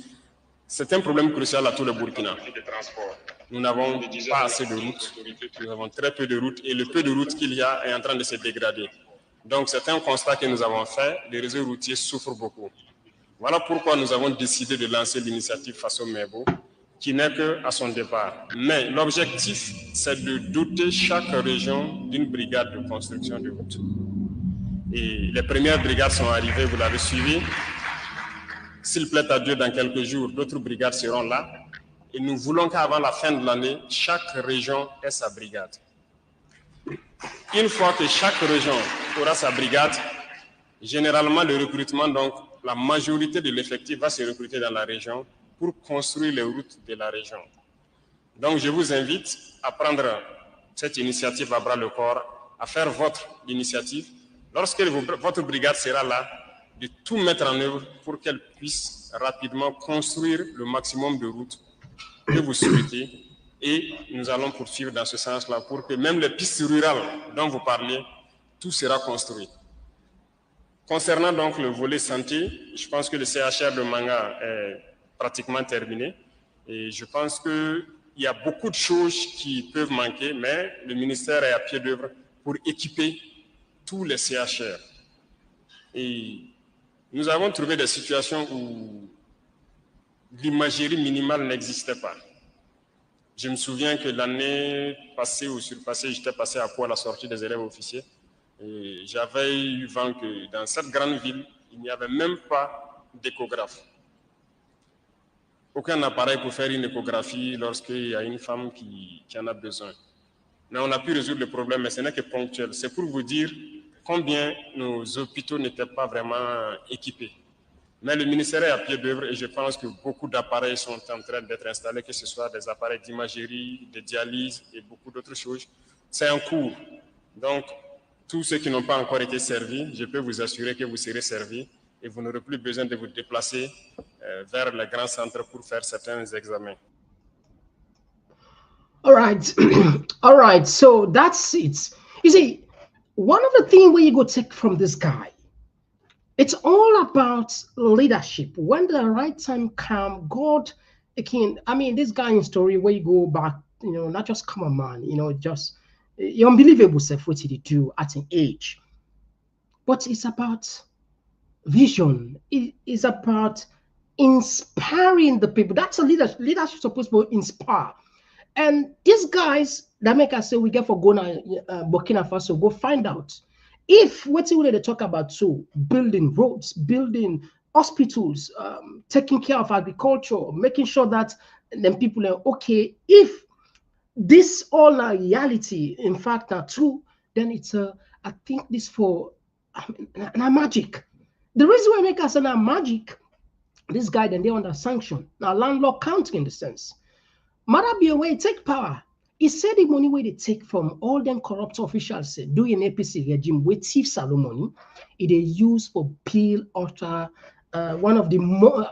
c'est un problème crucial à tout le Burkina. Nous n'avons pas assez de routes, nous avons très peu de routes et le peu de routes qu'il y a est en train de se dégrader. Donc c'est un constat que nous avons fait, les réseaux routiers souffrent beaucoup. Voilà pourquoi nous avons décidé de lancer l'initiative Faso Mebo, qui n'est qu'à son départ. Mais l'objectif, c'est de doter chaque région d'une brigade de construction de routes. Et les premières brigades sont arrivées, vous l'avez suivi. S'il plaît à Dieu, dans quelques jours, d'autres brigades seront là. Et nous voulons qu'avant la fin de l'année, chaque région ait sa brigade. Une fois que chaque région aura sa brigade, généralement le recrutement donc la majorité de l'effectif va se recruter dans la région pour construire les routes de la région. Donc, je vous invite à prendre cette initiative à bras le corps, à faire votre initiative. Lorsque votre brigade sera là, de tout mettre en œuvre pour qu'elle puisse rapidement construire le maximum de routes que vous souhaitez. Et nous allons poursuivre dans ce sens-là pour que même les pistes rurales dont vous parlez, tout sera construit. Concernant donc le volet santé, je pense que le CHR de Manga est pratiquement terminé. Et je pense qu'il y a beaucoup de choses qui peuvent manquer, mais le ministère est à pied d'œuvre pour équiper tous les CHR. Et nous avons trouvé des situations où l'imagerie minimale n'existait pas. Je me souviens que l'année passée ou surpassée, j'étais passé à Pau à la sortie des élèves officiers. Et j'avais eu vent que dans cette grande ville, il n'y avait même pas d'échographe. Aucun appareil pour faire une échographie lorsqu'il y a une femme qui en a besoin. Mais on a pu résoudre le problème, mais ce n'est que ponctuel. C'est pour vous dire combien nos hôpitaux n'étaient pas vraiment équipés. Mais le ministère est à pied d'œuvre et je pense que beaucoup d'appareils sont en train d'être installés, que ce soit des appareils d'imagerie, de dialyse et beaucoup d'autres choses. C'est en cours. Donc, tous ceux qui n'ont pas encore été servis, je peux vous assurer que vous serez servis et vous n'aurez plus besoin de vous déplacer vers les grands centres pour faire certains examens. All right. All right. So that's it. You see, one of the things where you go take from this guy, it's all about leadership. When the right time comes, God, again, I mean, this guy in story where you go back, you know, not just common man, you know, just unbelievable stuff what he do at an age. But it's about vision. It is about inspiring the people. That's a leadership supposed to inspire. And these guys that make us say we get for Ghana, Burkina Faso, go find out. If what they talk about too, building roads, building hospitals, taking care of agriculture, making sure that then people are okay. If this all are reality, in fact, are true, then it's I think this for magic. The reason why I make us a magic, this guy then they under sanction. Now landlord counting in the sense. Mother be away, take power. He said the money where they take from all them corrupt officials doing APC regime with thief salon money, it they use for Peel Ultra, one of the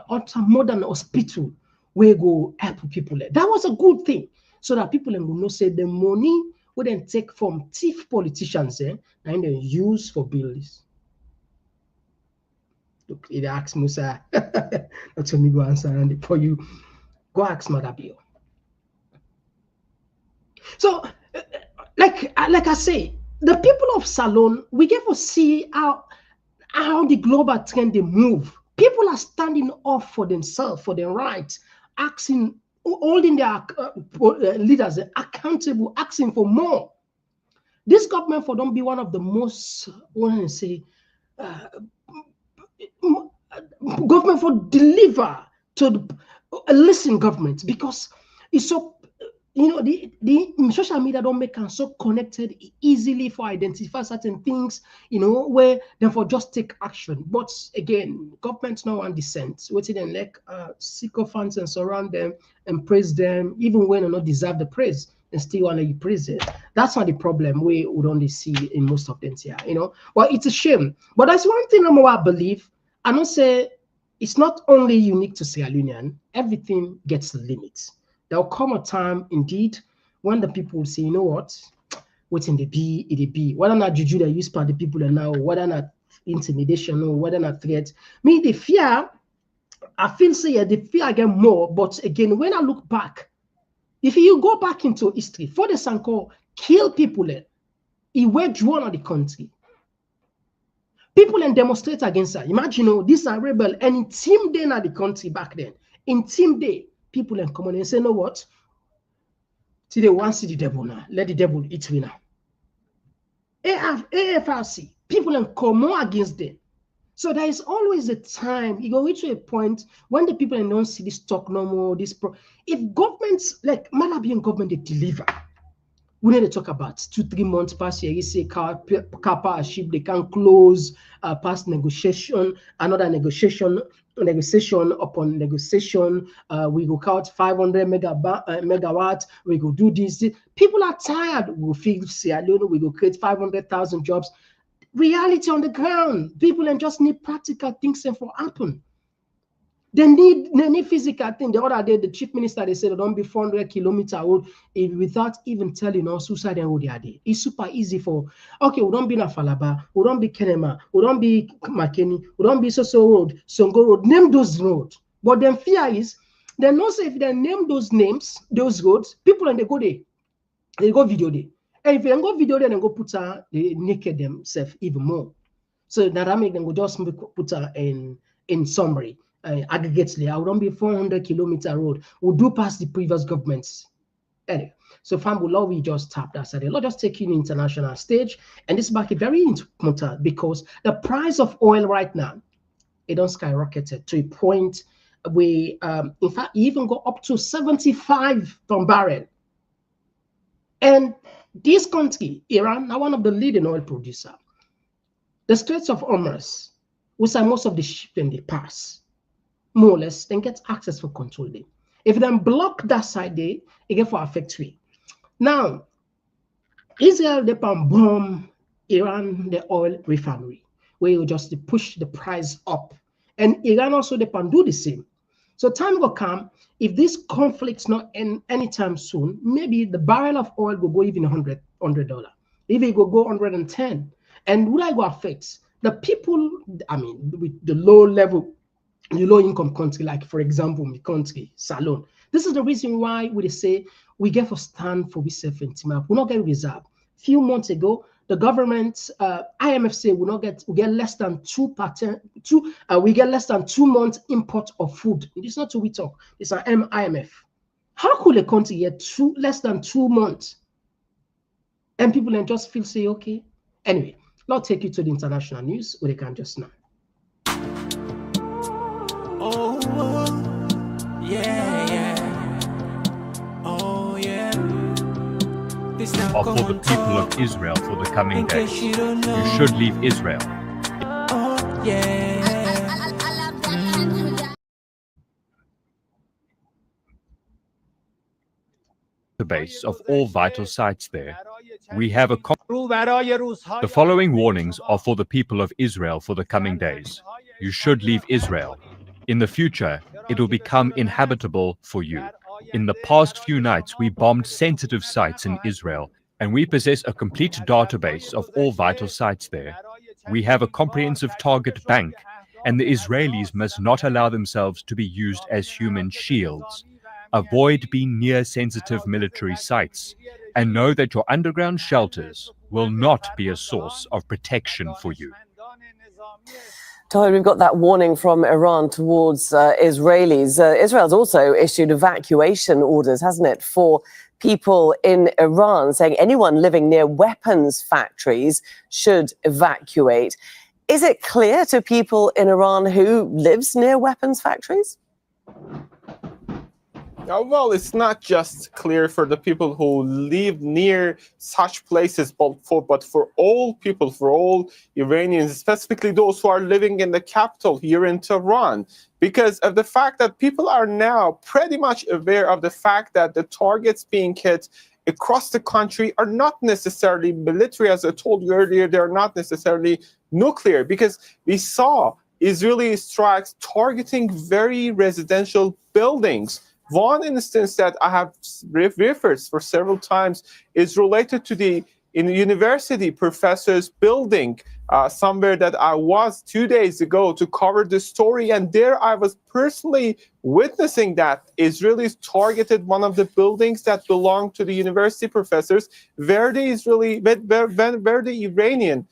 ultra modern hospital where go help people. That was a good thing, so that people will not say the money would then take from thief politicians and then use for bills. Look, it asks Musa, not me go answer and for you. Go ask Mother Bio. So, like I say, the people of Salon, we get to see how the global trend they move. People are standing up for themselves, for their rights, asking, holding their leaders accountable, asking for more. This government for don't be one of the most, what I say, government for deliver to the listen government, because it's so. You know, the social media don't make us so connected easily for identify certain things, you know, where therefore just take action. But again, governments no one dissent. Waiting and like sycophants and surround them and praise them, even when they not deserve the praise and still want to praise it. That's not the problem we would only see in most of them here, you know. Well, it's a shame. But that's one thing I believe. I don't say it's not only unique to Sierra Leonean, everything gets limits. There will come a time, indeed, when the people will say, you know what, what's in the be, it be. Whether not juju that used by the people are now, whether not intimidation or whether not threat. Me, the fear, I feel say the fear again more. But again, when I look back, if you go back into history, for the Sanko kill people, he waged war on the country. People and demonstrate against her. Imagine, you know, these are rebel and intimidate the country back then. Intimidate. People and come on and say, know what? Till they want to see the devil now. Let the devil eat me now. AFRC, people and come on against them. So there is always a time, you go reach to a point when the people don't see this talk no more, if governments, like Malabian government, they deliver. We need to talk about 2-3 months past year. You say car partnership, they can close past negotiation, another negotiation upon negotiation. We go count 500 megawatt. We go do this. People are tired. We'll fix Sierra Leone. We go create 500,000 jobs. Reality on the ground. People and just need practical things and for happen. They need physical thing. The other day, the chief minister, they said, don't be 400-kilometer road without even telling us suicide and road they are there. It's super easy for, okay, we don't be Nafalaba, we don't be Kenema, we don't be Makeni, we don't be Soso Road, Songo Road, name those roads. But then fear is, they know say if they name those names, those roads, people and they go there, they go video there. And if they go video there, they go put her, they naked themselves even more. So that make them go just put her in summary. Aggregately, I wouldn't be 400-kilometer road. We'll do past the previous governments. Anyway, so Fambulo, we just tapped that side. Let's just take you in international stage. And this market very important because the price of oil right now, it don't skyrocketed to a point where, in fact, even go up to 75 per barrel. And this country, Iran, now one of the leading oil producer, the Straits of Hormuz, which are most of the shipping they pass, more or less, then get access for control day. If they block that side day, it get for affect we. Now, Israel they can bomb Iran the oil refinery, where you just push the price up. And Iran also they can do the same. So time will come, if this conflict's not end anytime soon, maybe the barrel of oil will go even $100. If it will go 110. And would I go affect the people, I mean, with the low-income country, like for example, my country, Salon. This is the reason why we say we get for stand for we self-intimate. We not get reserve. Few months ago, the government, IMF say we get less than 2%. We get less than 2 months import of food. It's not 2 we talk. It's an IMF. How could a country get less than 2 months? And people then just feel say okay. Anyway, I'll take you to the international news where they can just now. Oh, yeah. Oh, yeah. Are for the people of Israel for the coming days. You should leave Israel. Oh, yeah. The base of all vital sites there. We have a The following warnings are for the people of Israel for the coming days. You should leave Israel. In the future, it will become inhabitable for you. In the past few nights, we bombed sensitive sites in Israel, and we possess a complete database of all vital sites there. We have a comprehensive target bank, and the Israelis must not allow themselves to be used as human shields. Avoid being near sensitive military sites, and know that your underground shelters will not be a source of protection for you. Todd, we've got that warning from Iran towards Israelis. Israel's also issued evacuation orders, hasn't it, for people in Iran, saying anyone living near weapons factories should evacuate. Is it clear to people in Iran who lives near weapons factories? Well, it's not just clear for the people who live near such places, but for all people, for all Iranians, specifically those who are living in the capital here in Tehran, because of the fact that people are now pretty much aware of the fact that the targets being hit across the country are not necessarily military. As I told you earlier, they're not necessarily nuclear, because we saw Israeli strikes targeting very residential buildings. One instance that I have referred for several times is related to the university professor's building, somewhere that I was 2 days ago to cover the story. And there I was personally witnessing that Israelis targeted one of the buildings that belonged to the university professors, where the Iranian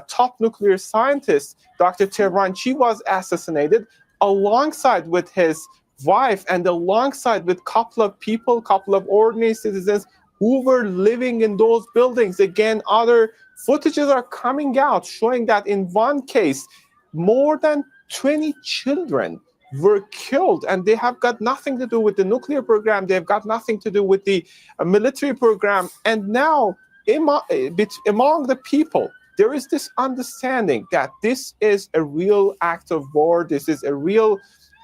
top nuclear scientist, Dr. Tehranchi, was assassinated alongside with his wife and alongside with couple of people, couple of ordinary citizens who were living in those buildings. Again, other footages are coming out showing that in one case, more than 20 children were killed, and they have got nothing to do with the nuclear program. They've got nothing to do with the military program. And now among the people, there is this understanding that this is a real act of war. This is a real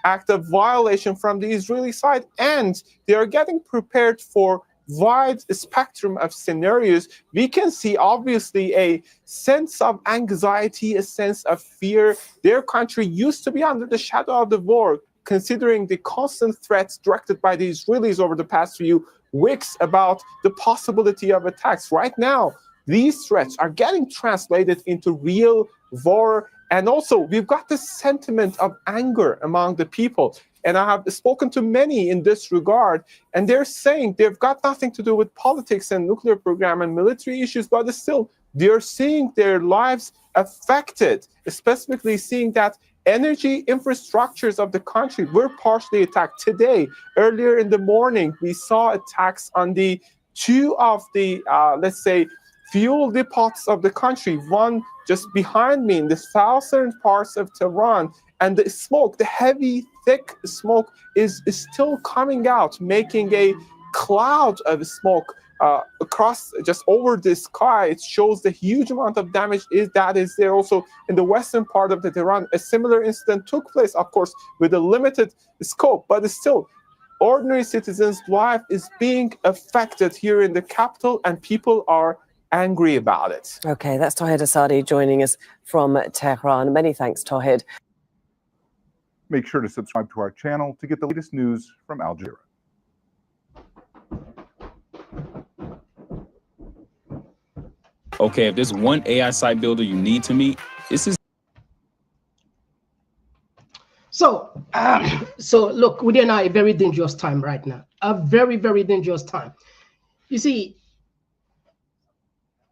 act of violation from the Israeli side, and they are getting prepared for wide spectrum of scenarios. We can see obviously a sense of anxiety, a sense of fear. Their country used to be under the shadow of the war, considering the constant threats directed by the Israelis over the past few weeks about the possibility of attacks. Right now, these threats are getting translated into real war. And also, we've got this sentiment of anger among the people. And I have spoken to many in this regard, and they're saying they've got nothing to do with politics and nuclear program and military issues, but still, they're seeing their lives affected, specifically seeing that energy infrastructures of the country were partially attacked. Today, earlier in the morning, we saw attacks on the two of the, let's say, fuel depots of the country, one just behind me in the southern parts of Tehran, and the smoke, the heavy, thick smoke is still coming out, making a cloud of smoke across, just over the sky. It shows the huge amount of damage that is there. Also in the western part of the Tehran, a similar incident took place, of course, with a limited scope, but still, ordinary citizens' life is being affected here in the capital, and people are angry about it. Okay, that's Tawhid Asadi joining us from Tehran. Many thanks, Tawhid. Make sure to subscribe to our channel to get the latest news from Al Jazeera. Okay, if there's one AI site builder you need to meet, this is. So look, we're in a very dangerous time right now. A very, very dangerous time. You see,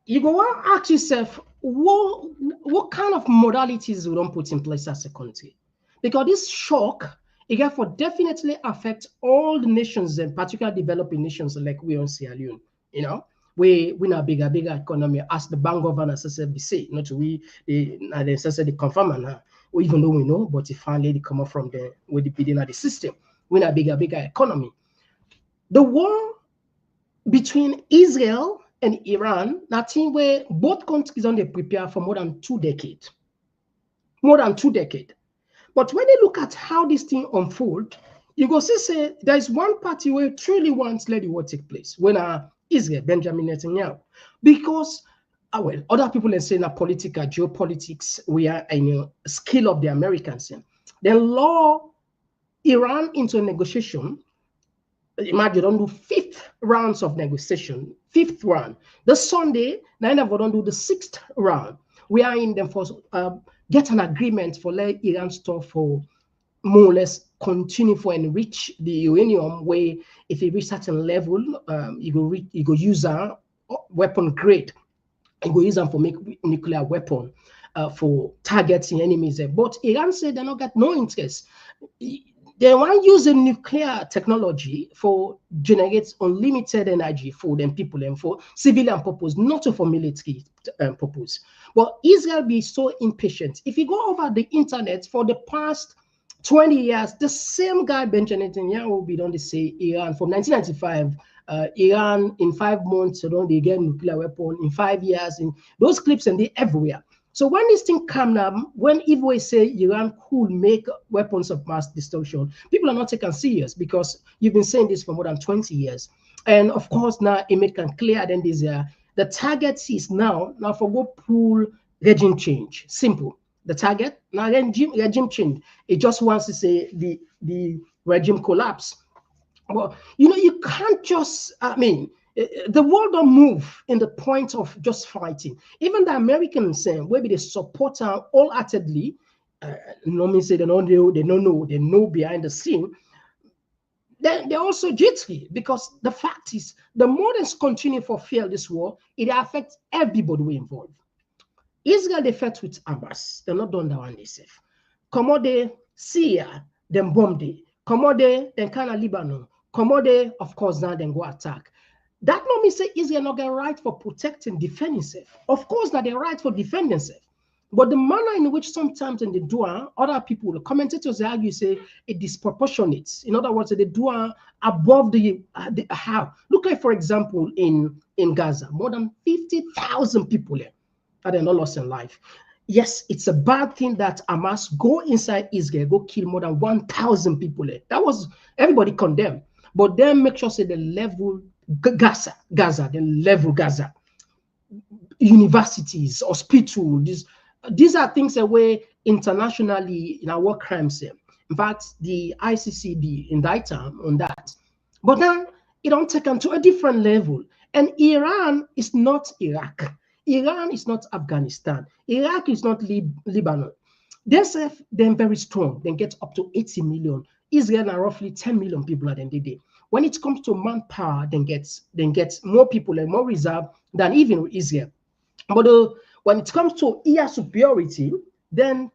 you go and ask yourself, what kind of modalities we don't put in place as a country? Because this shock, it therefore definitely affects all the nations, and particularly developing nations like we in Sierra Leone. You know, we a bigger economy, as the bank governors say, not we they confirm now. Even though we know, but it finally come up from the with the beginning of the system. We a bigger economy. The war between Israel and Iran, nothing where both countries on they prepare for more than 2 decades. More than 2 decades. But when you look at how this thing unfolds, you go say there is one party where truly wants let the war take place. When Israel, Benjamin Netanyahu, because well, other people are saying political geopolitics, we are in a skill of the Americans. They lure Iran into a negotiation. Imagine don't do 5th rounds of negotiation, 5th round. The Sunday, now they don't do the 6th round. We are in them for get an agreement for let Iran stop for more or less continue for enrich the uranium, where if it reach certain level, you go use a weapon grade. You go use them for make nuclear weapon for targeting enemies. But Iran said they not got no interest. They want to use the nuclear technology for generate unlimited energy for them people and for civilian purpose, not for military purpose. But Israel be so impatient. If you go over the internet for the past 20 years, the same guy Benjamin Netanyahu will be done to say Iran from 1995. Iran in 5 months, they get nuclear weapon in 5 years. In those clips and they everywhere. So when this thing come now, when Ivory say Iran could make weapons of mass destruction, people are not taken serious because you've been saying this for more than 20 years. And of course, now it make it clear then this the target is now for go pull regime change. Simple. The target now regime change. It just wants to say the regime collapse. Well, you can't just, the world don't move in the point of just fighting. Even the Americans saying maybe they support her wholeheartedly. No mean say they know behind the scene. They're also jittery because the fact is the more they continue for fail this war, it affects everybody we involved. Israel they fought with Hamas. They're not done that one themselves. Come on, they Syria, them bomb they. Come on, they then kind of Lebanon. Come on, they of course now then go attack. That no mean say Israel not get right for protecting, defending itself. Of course, that they right for defending itself. But the manner in which sometimes in the dua, other people, the commentators argue, say it disproportionate. In other words, the dua above the how. Look at, for example, in Gaza, more than 50,000 people there that are not lost in life. Yes, it's a bad thing that Hamas go inside Israel, go kill more than 1,000 people there. That was everybody condemned. But then make sure say the level Gaza, the level Gaza, universities, hospitals, these are things that way internationally in our war crimes. In fact, the ICC indict them on that. But then it don't take them to a different level. And Iran is not Iraq. Iran is not Afghanistan. Iraq is not Lebanon. They're very strong. They get up to 80 million. Israel are roughly 10 million people at the end of the day. When it comes to manpower, then gets more people and more reserve than even Israel. But when it comes to air superiority, then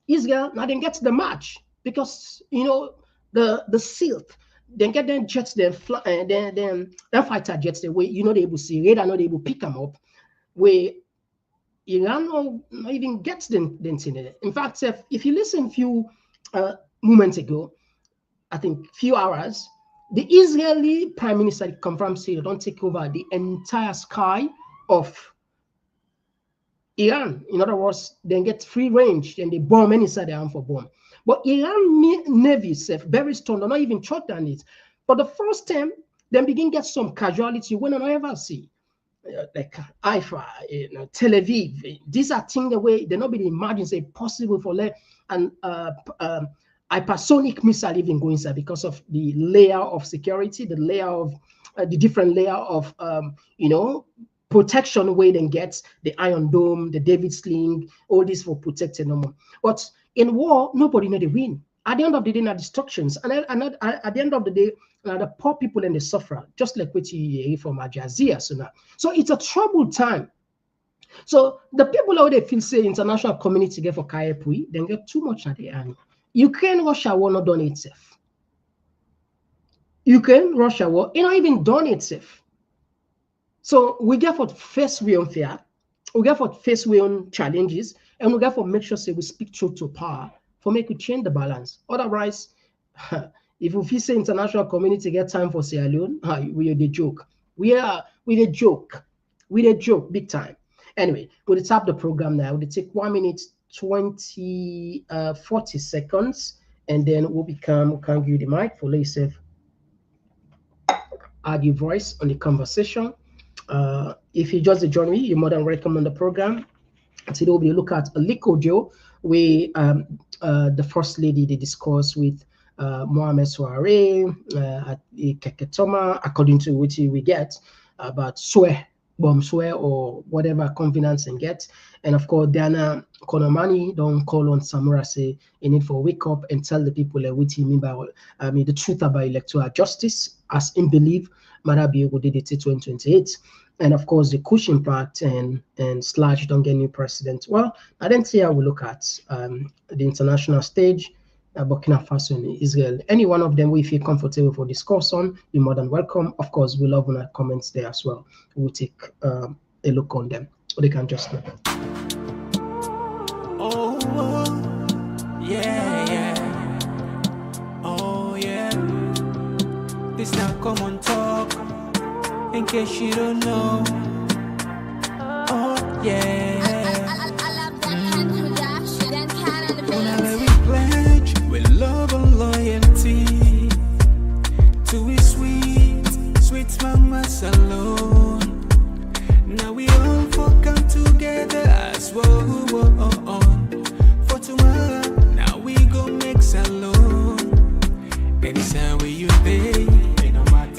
Israel now then gets the match because the SEALT, then get them jets, then fighter jets the way they're able to see radar, not able to pick them up. Where Iran not even gets them in it. In fact, if you listen a few moments ago, I think few hours, the Israeli Prime Minister confirmed say they don't take over the entire sky of Iran. In other words, they get free range and they bomb any side they have for bomb. But Iran Navy itself very strong, they're not even short than it. For the first time, they begin get some casualty when I don't ever see. Like Haifa, Tel Aviv. These are things the way they not be imagine say possible for and hypersonic missile even go inside because of the layer of security, the layer of the different layer of protection way then gets the Iron Dome, the David Sling, all this for protecting them. But in war, nobody know they win. At the end of the day, not destructions, and at the end of the day, the poor people and the sufferer, just like what you hear from Al Jazeera. So it's a troubled time. So the people out there feel say international community get for Kayepui, then get too much at the end. Ukraine, Russia war not done itself. Ukraine, Russia war, it not even done itself. So we get for face we on fear, we get for face we on challenges, and we get for make sure say we speak truth to power for make we change the balance. Otherwise, if we say international community get time for Sierra Leone, we are the joke. We the joke. We the joke big time. Anyway, we'll tap the program now. We'll take 1 minute 40 seconds, and then we'll can give you the mic for yourself. Add your voice on the conversation. If you just join me, you're more than welcome on the program. Today we'll look at a liquid deal where the first lady they discuss with Mohamed Soare at the Keketoma, according to which we get about bomb swear or whatever confidence and get. And of course, Diana Konomani don't call on Samura say you need for wake up and tell the people what he mean by the truth about electoral justice as in believe Marabi will did it 2028. And of course the Kush impact and Slash don't get new president. Well, I didn't see how we look at the international stage, Burkina Faso and Israel. Any one of them we feel comfortable for discourse on, you're more than welcome. Of course, we love our comments there as well. We'll take a look on them. Or they can just know. Oh, yeah. Oh, yeah. This now Komon-Tok. In case you don't know. Oh, yeah. With love and loyalty to his sweet mama salon. Now we all come together as one. For tomorrow, now we go make salon. Anytime where you pay,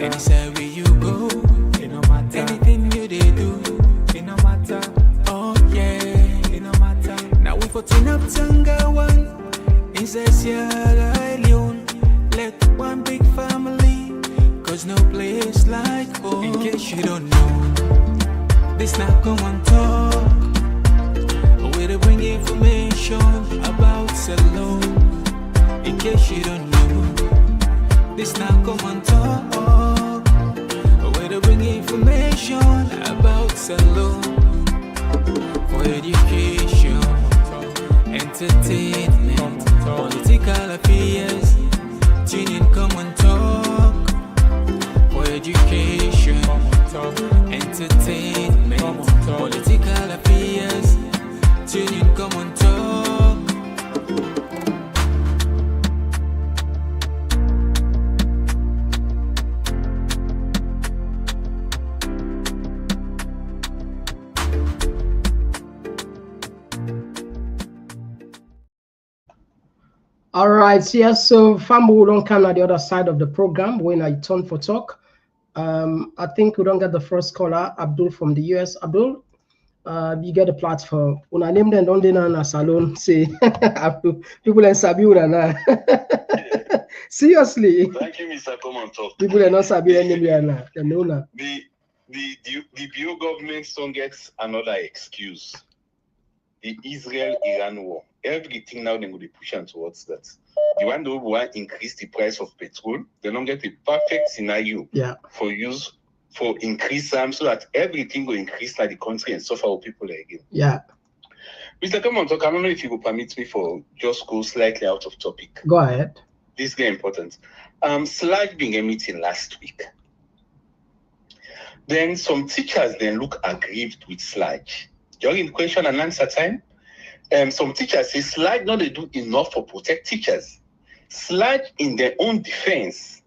anytime where you go, anything you they do, it no matter. Oh yeah, it no matter. Now we for turn up Tanga one. Inside Sierra Leone, let one big family, cause no place like home. In case you don't know, this now Komon-Tok, where they bring information about Salon. In case you don't know, this now Komon-Tok, where they bring information about Salon. For education, All right, yes. So Fambo don't come at the other side of the program when I turn for talk. I think we don't get the first caller, Abdul from the US. Abdul, you get the platform. When I name them, don't they know salon say Abdul, people in Sabiura now. Seriously. Thank you, Mr. Komon-Tok. People are not Sabiura now. They know now. The Bio government don't get another excuse. The Israel-Iran war. Everything now they will be pushing towards that. The one who want to increase the price of petrol, they don't get a perfect scenario for increase them so that everything will increase like the country and suffer our people again. Yeah. Mr. Komon-Tok, I don't know if you will permit me for just go slightly out of topic. Go ahead. This is very important. Slide being a meeting last week. Then some teachers then look aggrieved with Sludge. During question and answer time, some teachers say Sludge not they do enough for protect teachers. Sludge in their own defense.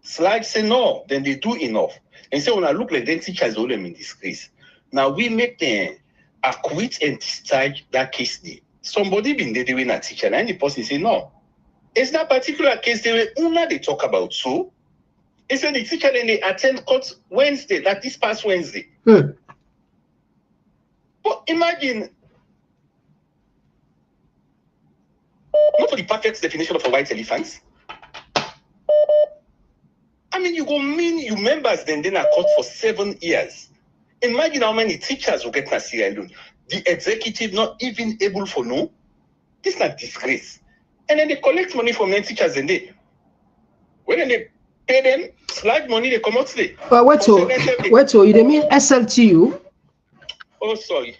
Sludge say no, then they do enough. And so when I look like then teachers hold them in disgrace. Now we make them acquit and discharge that case day. Somebody been there doing a teacher and the person say no. It's that particular case they talk about. So it's the teacher then they attend court Wednesday, that this past Wednesday. But imagine, not for the perfect definition of a white elephant. I mean, you go mean you members then are caught for 7 years. Imagine how many teachers will get Nasir alone. The executive not even able for no. This is not disgrace. And then they collect money from the teachers and when they pay them, Sludge money they come out today. But wait till you mean SLTU? Oh, sorry.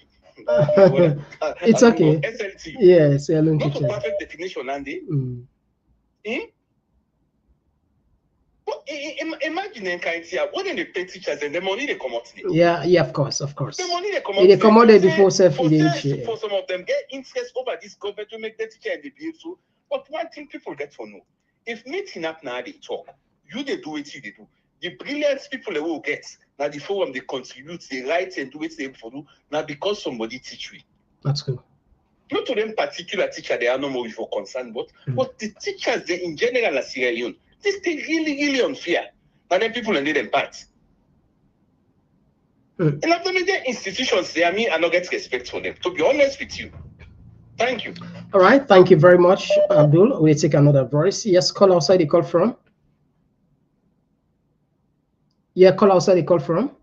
It's okay. SLTU. Yes, not a perfect definition, Andy. Imagine when they pay teachers and the money they come out today. Yeah, of course. The money they come out before self for some of them get interest over this government to make the teacher and the bill too. But one thing people get to know, if meeting up now they talk, you they do it, you they do. The brilliant people they will get now the forum they contribute, they write and do it they for do now because somebody teach you. That's good. Not to them particular teacher they are no more for concern, but the teachers they in general are Sierra Leone. This thing really unfair. And then people need them part. And after the institutions they I not get respect for them. To be honest with you. Thank you. All right, thank you very much, Abdul. We'll take another voice. Yes, call outside the call from. Yeah, call outside the call from.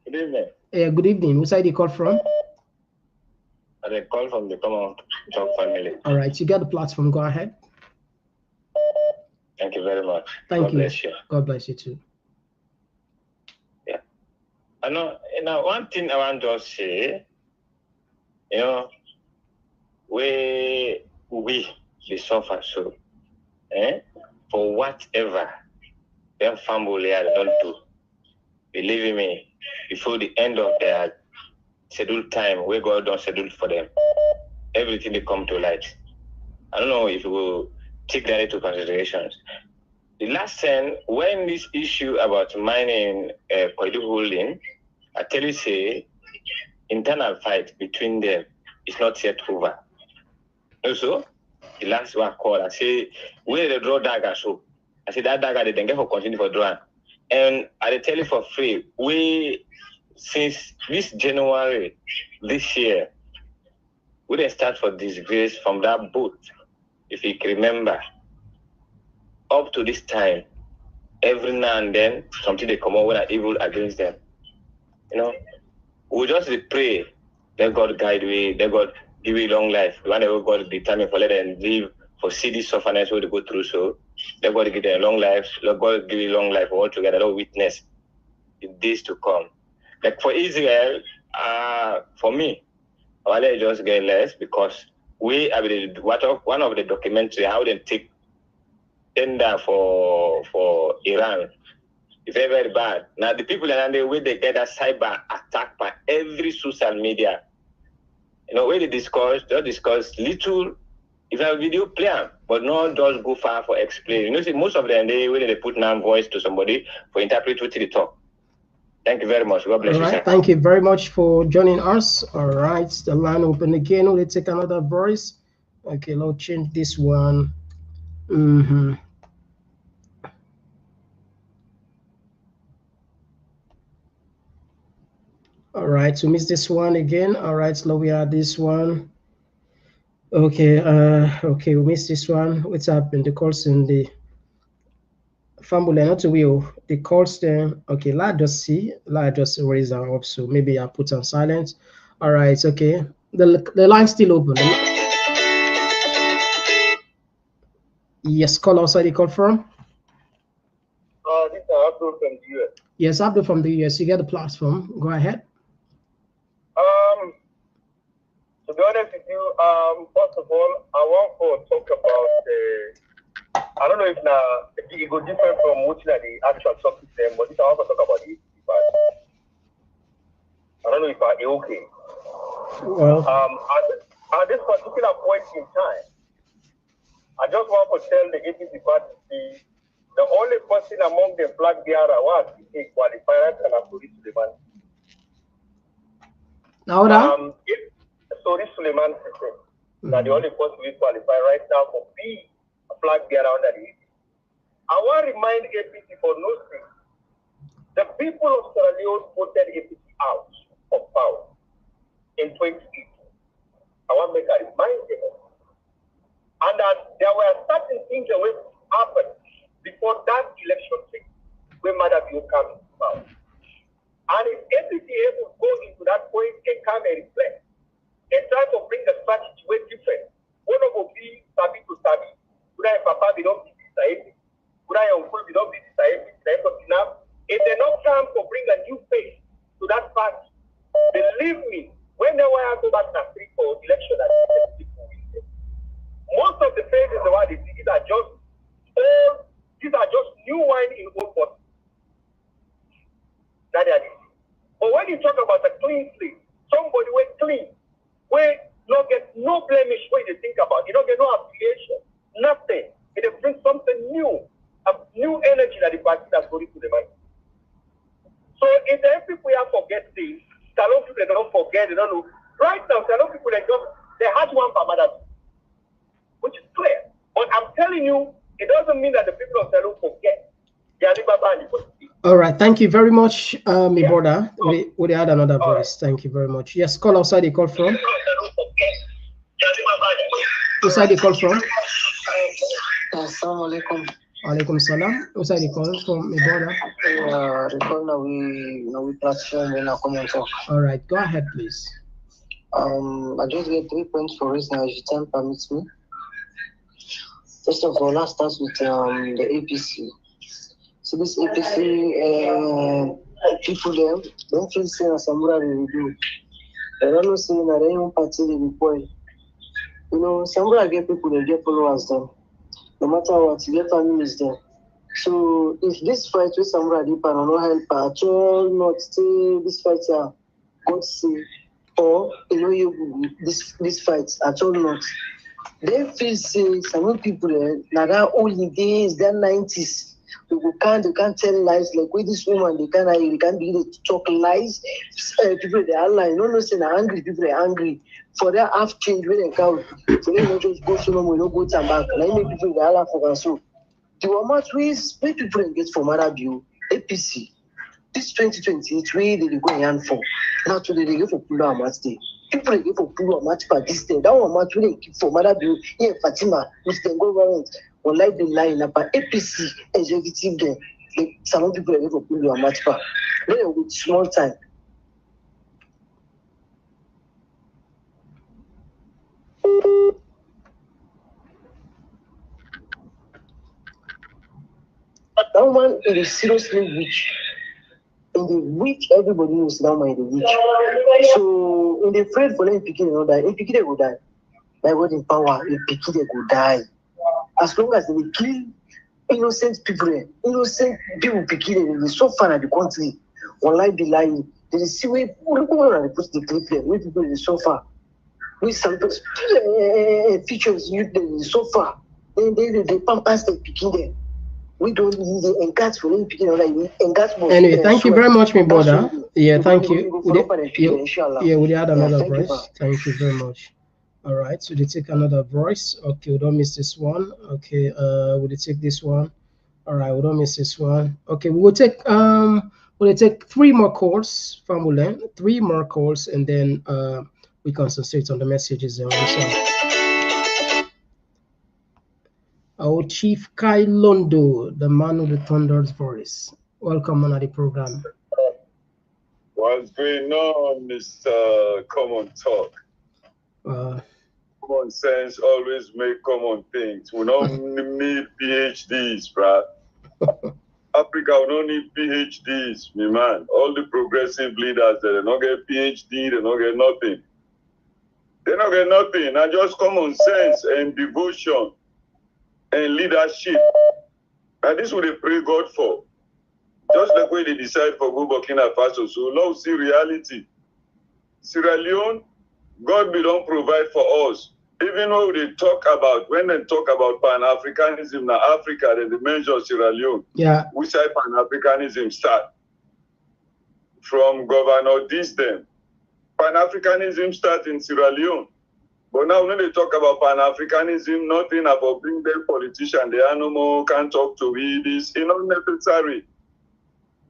Good evening. Good evening. Who's the call from? I call from the Komon-Tok family. All right, you got the platform. Go ahead. Thank you very much. Thank you. God bless you. God bless you too. Yeah. I know, one thing I want to say, we suffer so, for whatever them family don't do. Believe me, before the end of their scheduled time, we God don't schedule for them. Everything they come to light. I don't know if you will take that into consideration. The last time, when this issue about mining Koidu holding, I tell you, say, internal fight between them is not yet over. Also, the last one called, I say, where they draw dagger, so I say that dagger they don't get for continue for drawing. And I tell you for free, since this January this year, we didn't start for disgrace from that boat. If you can remember, up to this time, every now and then, something they come out with are evil against them. We just pray that God guide we, that God give you long life. Whenever God determine for let them live, for see this suffering what they go through, so that God give them long life, let God give you long life altogether, let witness in days to come. Like for Israel, for me, I will just get less because we have one of the documentary how they take tender for Iran. It's very, very bad. Now the people around the way they get a cyber attack by every social media. Where they discuss little, if I have a video plan, but not just go far for explain. See, most of them they put now voice to somebody for interpret what they talk. Thank you very much. God bless you, sir. Thank you very much for joining us. All right, the line open again. We'll take another voice. Okay, let's change this one. All right, so miss this one again. All right, so we add this one. Okay, okay, we missed this one. What's happened? The calls in the fumble not to will the calls then. Okay, let's just see. Let's just raise her up. So maybe I put on silent. All right, okay. The line's still open. Yes, call outside the call from. This is Abdul from the US. Yes, Abdul from the US. You get the platform. Go ahead. To be honest with you, first of all, I want to talk about I don't know if now it go different from what the actual topic them, but this I want to talk about it. I don't know if I'm okay. Well, at this particular point in time, I just want to tell the APC party the only person among the flag bearer was a qualifier and a police Suleiman. Now that? Sorry, Suleiman system. Now the only person we qualify right now for be a flag bearer under the APC. I want to remind APC for no thing. The people of Sierra Leone voted APC out of power in 2018. I want to make a reminder. And that there were certain things that will happen before that election thing when Mother Bio comes to power. And if APC able to go into that point and come and reflect and try to bring the strategy way different, one of will be Sabi to Sabi. Could I Papa be not be this? Could I Uncle be not be this? If they not come to bring a new face to that party, believe me, when they were to back to street for election, most of the faces the one these are just old, these are just new wine in old bottles. That is it. But when you talk about a clean slate, somebody who clean, where not get no blemish, where you think about, you don't get no affiliation, nothing. It brings something new, a new energy that the party that's going to the money. So if the people have forget things, Salon people they don't forget, they don't know. Right now, Salon people they had one per mother, which is clear. But I'm telling you, it doesn't mean that the people of Salon forget. All right, thank you very much, my brother. We had another voice. Thank you very much. Yes, call outside the call from. Outside the call from. Assalamu alaikum. Alaikum salam. Outside the call from my brother. Recall now we platform in a Komon-Tok. All right, go ahead, please. I just get 3 points for reason as your time permits me. First of all, let's start with the APC. So this APC people there don't feel saying as Samura they do. They don't know saying that they don't party they be. You know, Samura get people they get followers them. No matter what, you get families there. So if this fight with Samura deep and no help at all, not stay this fight here, God say, or you know you this fight at all not. They feel say some people there now that only days, that 90s. They can't tell lies like with this woman. They can't begin to talk lies. People they are lying. No, saying angry. People are angry for their half change when they come. So they don't just go so long. We don't go to back. Like make people they are for so. The one ways make people engage for Fatima Bio APC. This 2028 way they go and for. Now today they go for Pulo Amat Day. People they go for Pulo Amat for this day. That one match we keep for Fatima Bio. Yeah, Fatima, which then go government. Like the line up APC executive there, some people are able to pull a match back. Then with small time. That one is seriously rich. In the rich, everybody knows that one is rich. So in the afraid for them picking will die. If they will die, by what in power, if picking they will die. As long as they will kill innocent people picking they so far at the country, online be lying. They see where people put the clip there, where people is so far. We some features you so far. Then they pampas the picking there. We don't need the engage for them picking Anyway, thank you very much, my brother. Yeah, thank you. We had another voice. Thank you very much. All right, so they take another voice. Okay, we don't miss this one. Okay, will they take this one? All right, we don't miss this one. Okay, we'll take 3 more calls from Ulen, 3 more calls, and then we concentrate on the messages and so. Our Chief Kai Londo, the man with the thunder's voice. Welcome on the program. What's going on, Mr. Komon-Tok? Common sense always make common things. We don't need PhDs, bruh. Africa, we don't need PhDs, me man. All the progressive leaders, they don't get PhD, they don't get nothing. They don't get nothing. And just common sense and devotion and leadership. And this is what they pray God for. Just like when they decide for go Burkina Faso. So now see reality. Sierra Leone, God will don't provide for us. Even when they talk about, when they talk about Pan-Africanism in Africa, they mention Sierra Leone. Yeah. Which side Pan-Africanism start? From Governor Disden. Pan-Africanism start in Sierra Leone. But now when they talk about Pan-Africanism, nothing about being the politician, the animal can't talk to me. This is not necessary.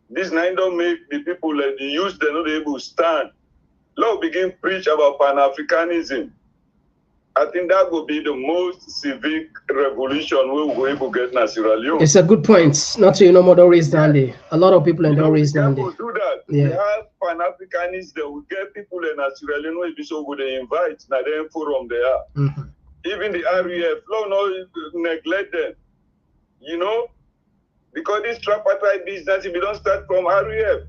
This nine don't make the people like the youth, they're not able to stand. Now begin preach about Pan-Africanism. I think that will be the most civic revolution we will be able to get in Sierra Leone. It's a good point. Not to more don't raise down there. A lot of people in don't raise down there. Do that. Yeah. We have Pan-Africanists that will get people in Sierra Leone will be so good they invite now them forum there. Even the REF, no neglect them. You know? Because this tripartite business, if you don't start from REF,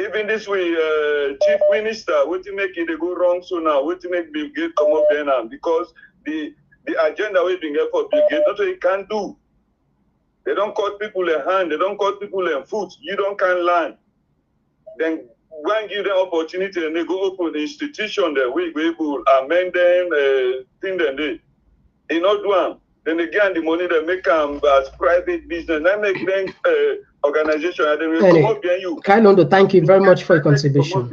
even this way, Chief Minister, what to make it they go wrong so now? What to make Bill Gates come up there now? Because the agenda we've been here for Bill Gates, that's what he can't do. They don't cut people a hand, they don't cut people a foot. You don't can learn. Then go and give them opportunity and they go open the institution there. We be able to amend them, thing them they. They not do them. Then they get the money they make them as private business. They make them organization and they will come up behind you. Kailondo, thank you very much for your contribution.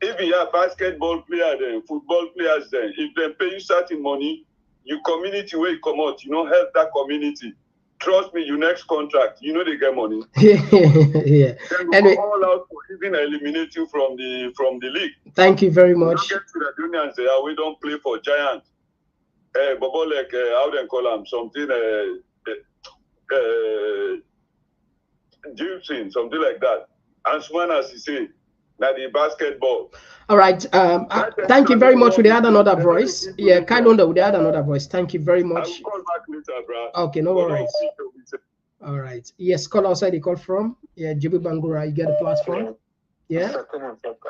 If you have basketball players then, football players then, if they pay you certain money, your community will come out, you know, help that community. Trust me, your next contract, you know they get money. Yeah. Then we all out for even eliminate you from the league. Thank you very much. We don't get to the unions there, we don't play for giants. Bobo like how they call them, something gypsy, something like that. And someone as he say, now the basketball. All right. Thank you very much. We had another voice. Yeah, Kailondo, we had another voice. Thank you very much. I will call back later, bro. Okay, no worries. All right. Yes, call outside the call from. Yeah, Jibu Bangura, you get the platform. Yeah.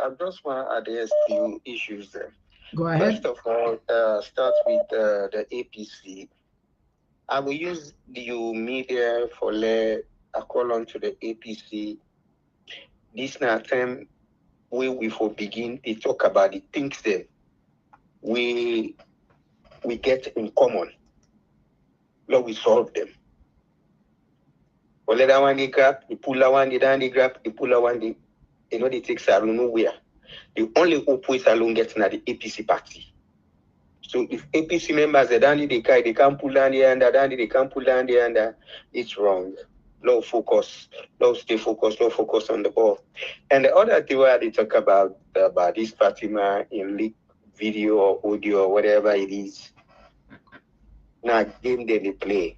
I just want to address few issues there. Go ahead. First of all, start with the APC. I will use the media for a call on to the APC. This now time we for begin to talk about the things that we get in common. Now we solve them. Let that one they grab, the pull that one, they grab, the pull that one, they know they take Salon nowhere. The only hope is Salon getting at the APC party. So if APC members are down they can't pull down the under, they can't pull down the under, it's wrong. Low focus, low stay focused, low focus on the ball. And the other thing where they talk about this Fatima in leak video or audio or whatever it is. Now game then they play.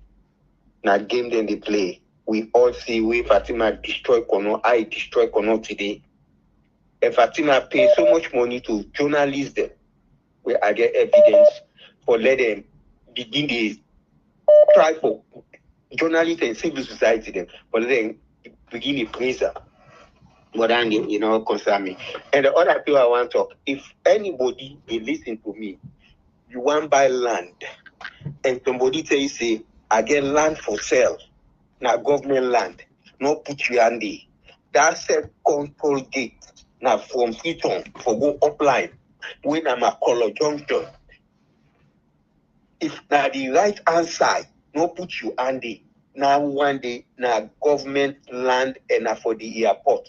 Now game then they play. We all see we Fatima destroy Kono, I destroy Kono today. And Fatima pay so much money to journalists them where I get evidence for let them begin the try for journalists and civil society them, but then begin the praise them. But then you know concern me. And the other thing I want to talk, if anybody they listen to me, you want buy land, and somebody tell you say I get land for sale. Now government land, no put you on there. That said control gate now from Freetown for go upline when I'm a color junction. If now the right hand side, no put you on there. Now one day now government land and for the airport.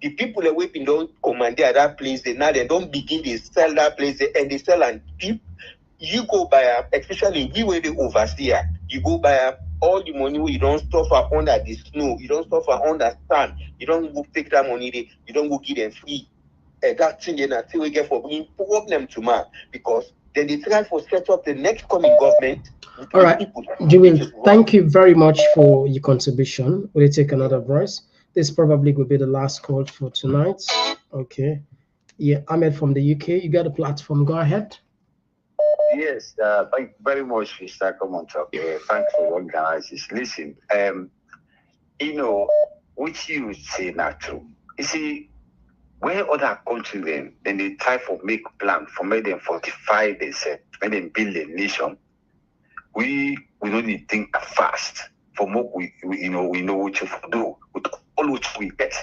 the people that we've been don't commandeer that place, they don't begin to sell that place, and they sell and keep. You go buy especially we were the overseer. You go buy all the money where you don't suffer under the snow, you don't suffer under sand, you don't go take that money there, you don't go give them free. That thing then until we get for bringing problem to man, because then they try for set up the next coming government. All right, Jewel, thank you very much for your contribution. We'll take another voice. This probably will be the last call for tonight. Okay. Yeah, Ahmed from the UK. You got a platform. Go ahead. Yes, thank you very much, Mr. Komon-Tok. Thanks for organizing this. Listen, you know, which you say not true. You see, where other countries then they try for make plan for make them fortify themselves, make them build a nation. We don't need to think fast. For more we know what you do with all what we get.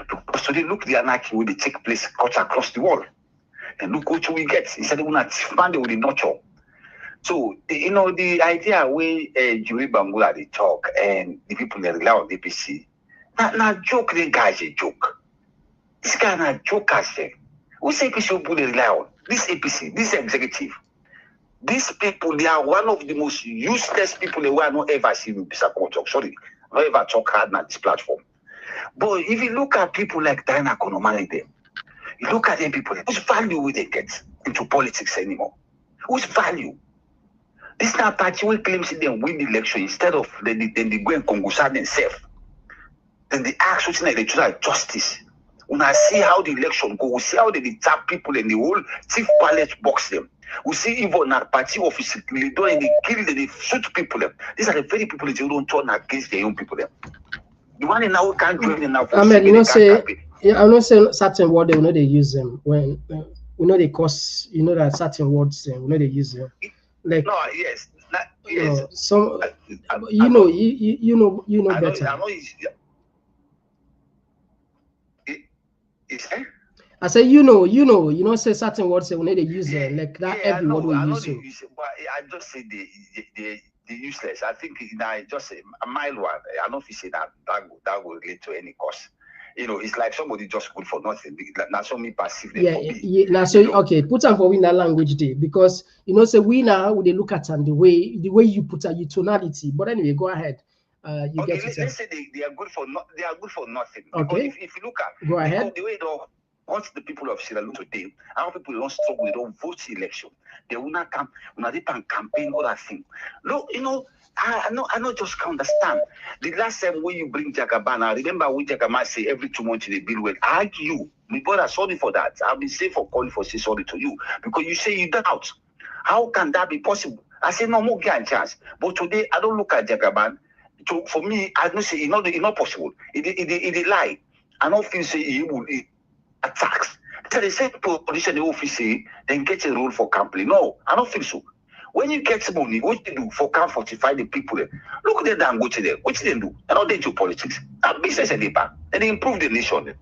Because today look the anarchy will take place across the world. And look what we get. Instead of not expand with the nurture. So you know the idea where Julie Bangula they talk and the people that rely on DPC. Now joke the guy's a joke. This guy na joke as them. Who say APC people they rely on? This APC, this executive. These people, they are one of the most useless people that I not ever seen Mr. Komon-Tok. Sorry, I not ever talk hard on this platform. But if you look at people like Diana Konomani, them, you look at them people, whose value will they get into politics anymore? Whose value? This now party will claim they win the election instead of then they go and congusa themselves. Then they ask what's in the electoral justice. When I see how the election go, we see how they tap people and the whole thief ballot box them. We see even our party office they do and they kill them, they shoot people them. These are the very people that don't turn against their own people them. The one in now can't join in now. Ahmed, you know say I know say certain words they know they use them when we know they cause that certain words we know they use them. Like no, yes, yes. Some you know better. I say say certain words when they use them like that every word we use. But I just say the useless. I think I just say a mild one. I don't say that will relate to any cause. You know, it's like somebody just good for nothing. That's so me passive. Yeah. Now so okay, put them for in that language day because say we now they look at them the way you put your tonality. But anyway, go ahead. You get it. Let's say they are good for nothing. Okay. Because if you look at go ahead. The way once the people of Sierra Leone today, how people don't struggle, they don't vote election. They will not come, they can campaign all that thing. Look, I not just can't understand. The last time when you bring Jagaban, I remember when Jagaban say every 2 months they bill well. I argue, my brother, sorry for that. I've been safe for calling for say sorry to you because you say you doubt. How can that be possible? I say no more get a chance. But today I don't look at Jagaban. For me, I don't say it's not possible. It lie. I don't feel say he will attacks. Tell the same position the office say, then get a role for campaign. No, I don't feel so. When you get money, what you do for can fortify the people? Look at them and go to them. What they do? They don't do politics. That business and they back. And they improve the nation.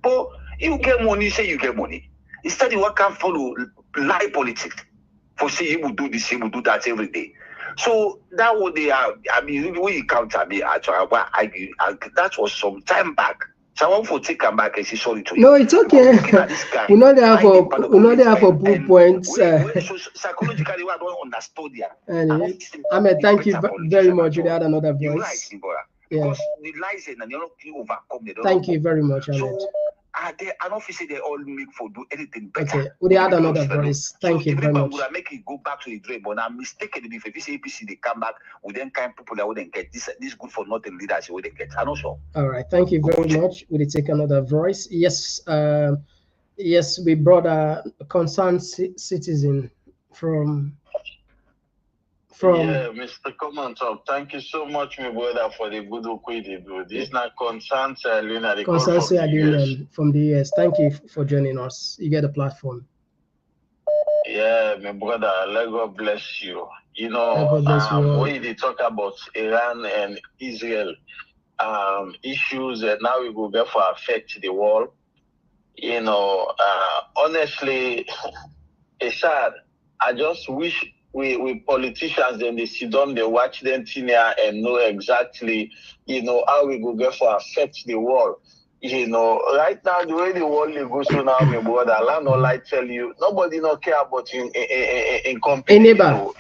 But you get money, say you get money. Instead, you can't follow lie politics. For say you will do this, you will do that every day. So that what they are. I mean, when you counter me, actually, that was some time back. So I want to take them back and say sorry to you. No, it's okay. We know they have a good point. Psychologically, I don't understand that. Ahmed, thank you very much. You had another voice. Because the lies and they don't overcome. Thank you very much, Ahmed. So I don't feel they all make for do anything better. Okay, we had another voice. Thank you very much. I make it go back to the dream, but I'm mistaken if this APC they come back with them kind of people that wouldn't get this good for nothing leaders they wouldn't get. I'm not sure. All right, thank you very much. We'll take another voice. Yes, yes, we brought a concerned citizen from. Yeah, Mr. Komon-Tok, thank you so much, my brother, for the good work you do. This is not concerned from the US. Thank you for joining us. You get a platform. Yeah, my brother, let God bless you. When they talk about Iran and Israel issues, and now we go get for affect the world. Honestly, it's sad. I just wish we politicians then they sit down, they watch them here and know exactly, how we go get for affect the world. You know, right now, the way the world is going so now, my brother, I no like tell you, nobody no care about in company. Enable.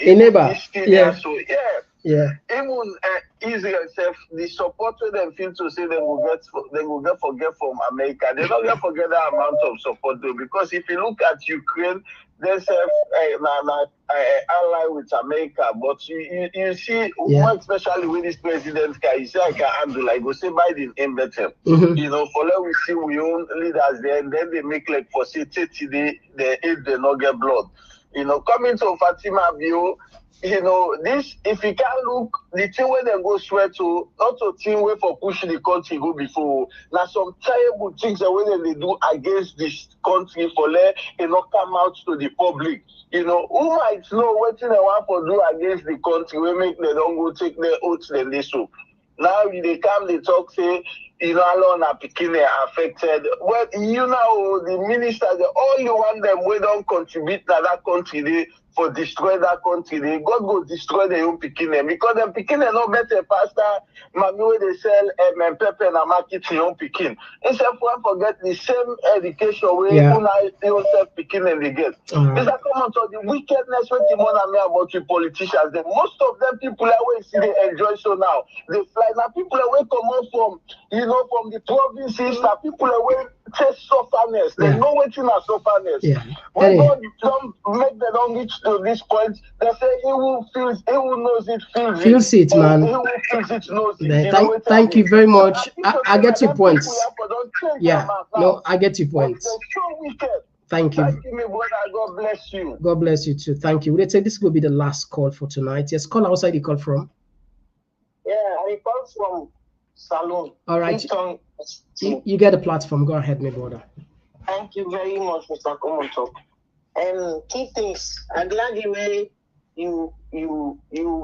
Yeah. So, yeah. Yeah. Even Israel self, the support them feel to say they will get forget from America. They don't get forget that amount of support though, because if you look at Ukraine, they self ally with America, but you see, more especially with this president guy, you say I can handle. I go say Biden in better. You know, for let we see we own leaders there, and then they make like for say 30 days, they not get blood. You know, coming to Fatima Bio. You know, this, if you can look, the thing where they go swear to, not a thing where for pushing the country go before. Now, some terrible things that when they do against this country for let it not come out to the public. You know, who might know what they want to do against the country, we make they don't go take their oaths, then they so. Now they come, they talk, say, you know, alone are picking affected. Well, you know, the minister, the only one them we don't contribute to that country, they for destroy that country. They God go destroy their own picking them because them picking them no better pastor. Mami where they sell and pepper and market your own picking. Instead of forget the same education where yourself picking and they get. Mr. Komon-Tok, the wickedness when the money about the politicians. Most of them people always see they enjoy so now. They fly now. People away come out from from the provinces. Now people away test sufferness. They know what you are sufferness. When God don't make them don't reach to this point, they say he will knows it, feels it, man. He will feels it, knows it. Thank you very much. I get your points. Yeah, no, I get your points. Thank you. Thank you, my brother. God bless you. God bless you too. Thank you. We'll say this will be the last call for tonight. Yes, call outside you call from. Yeah, I call from Salon. All right. You get a platform. Go ahead, my brother. Thank you very much, Mr. Komon-Tok. Key things. I'm glad the way you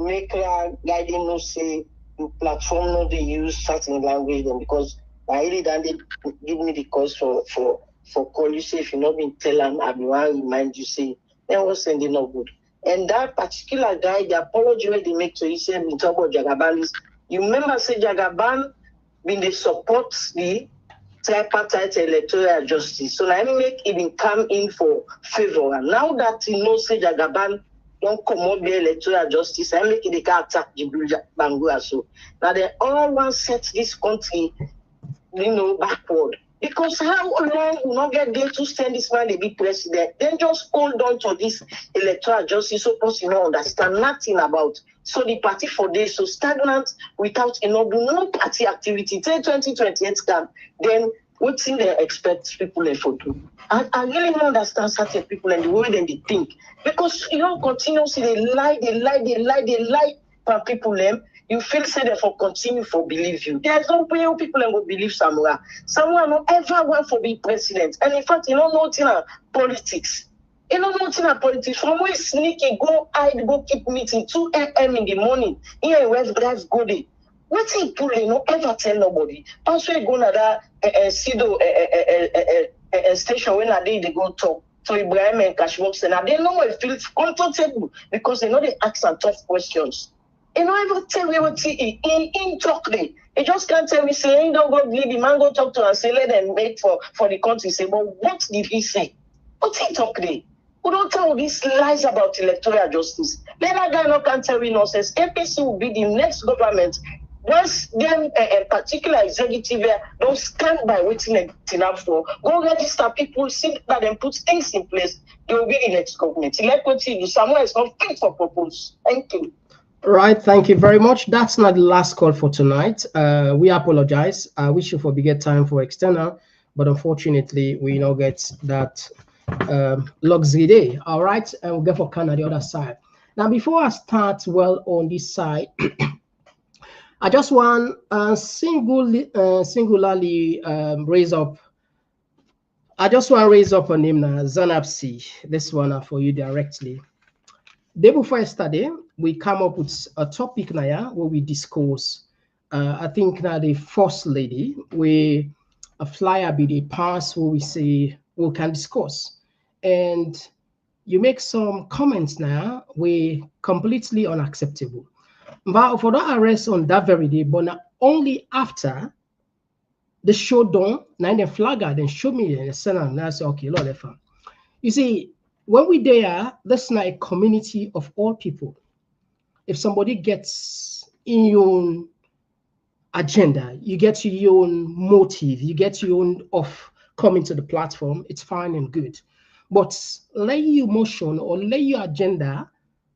make guiding no say you platform no they use certain language then because I really done they give me the cause for call you say if you not been tell them I will remind you say they was sending no good. And that particular guy, the apology where they make to him in talk about Jagaban is you remember say Jagaban when they support the tripartite electoral justice. So I make even come in for favor. And now that you know say Jagaban don't come up the electoral justice, I make it can attack Jibril Bangura. So now they all want to set this country, backward. Because how long will not get there to send this man to be president? Then just hold on to this electoral justice suppose you don't understand nothing about. So the party for this so stagnant without no party activity. Till 2028 come, then what thing they expect people for do? I really don't understand certain people and the way they think. Because continuously they lie for people them. You feel say they for continue for believe you. There's no way people will believe Samuel. Samuel not ever want to be president. And in fact, you don't know nothing about politics. You don't know nothing about politics. From where sneaky, go hide, go keep meeting 2 a.m. in the morning. Here in West Drive, go there. What he pull, ever tell nobody. Pass where go to that station when they go talk to Ibrahim and Cashbox and they know it feels comfortable because they know they ask some tough questions. You know, ever tell me what he in talk there. He just can't tell me, say, hey, don't go leave the man, go talk to her, say, let them make for the country. Say, but what did he say? What's he talk there? Who don't tell these lies about electoral justice? Let that guy not can tell me nonsense. APC will be the next government. Once them a particular executive don't stand by waiting enough for, go register people, see that and put things in place, they will be the next government. Like what you do, someone is not fit for purpose. Thank you. Right, thank you very much. That's not the last call for tonight. We apologize. I wish you for bigger time for external, but unfortunately, we not get that luxury day. All right, and we'll get for Canada the other side. Now, before I start well on this side, I just want singularly raise up. I just want to raise up a name now, Zanapsi. This one for you directly. Day before yesterday, we come up with a topic now where we discuss. I think now the first lady, we a flyer be the pass where we say we can discuss, and you make some comments now we completely unacceptable. But for that arrest on that very day, but not only after the show done, now the flagger, then show me and send and I say, okay, Lord, fam. You see, when we there, that's not a community of all people. If somebody gets in your agenda, you get your own motive, you get your own of coming to the platform, it's fine and good. But let your emotion or let your agenda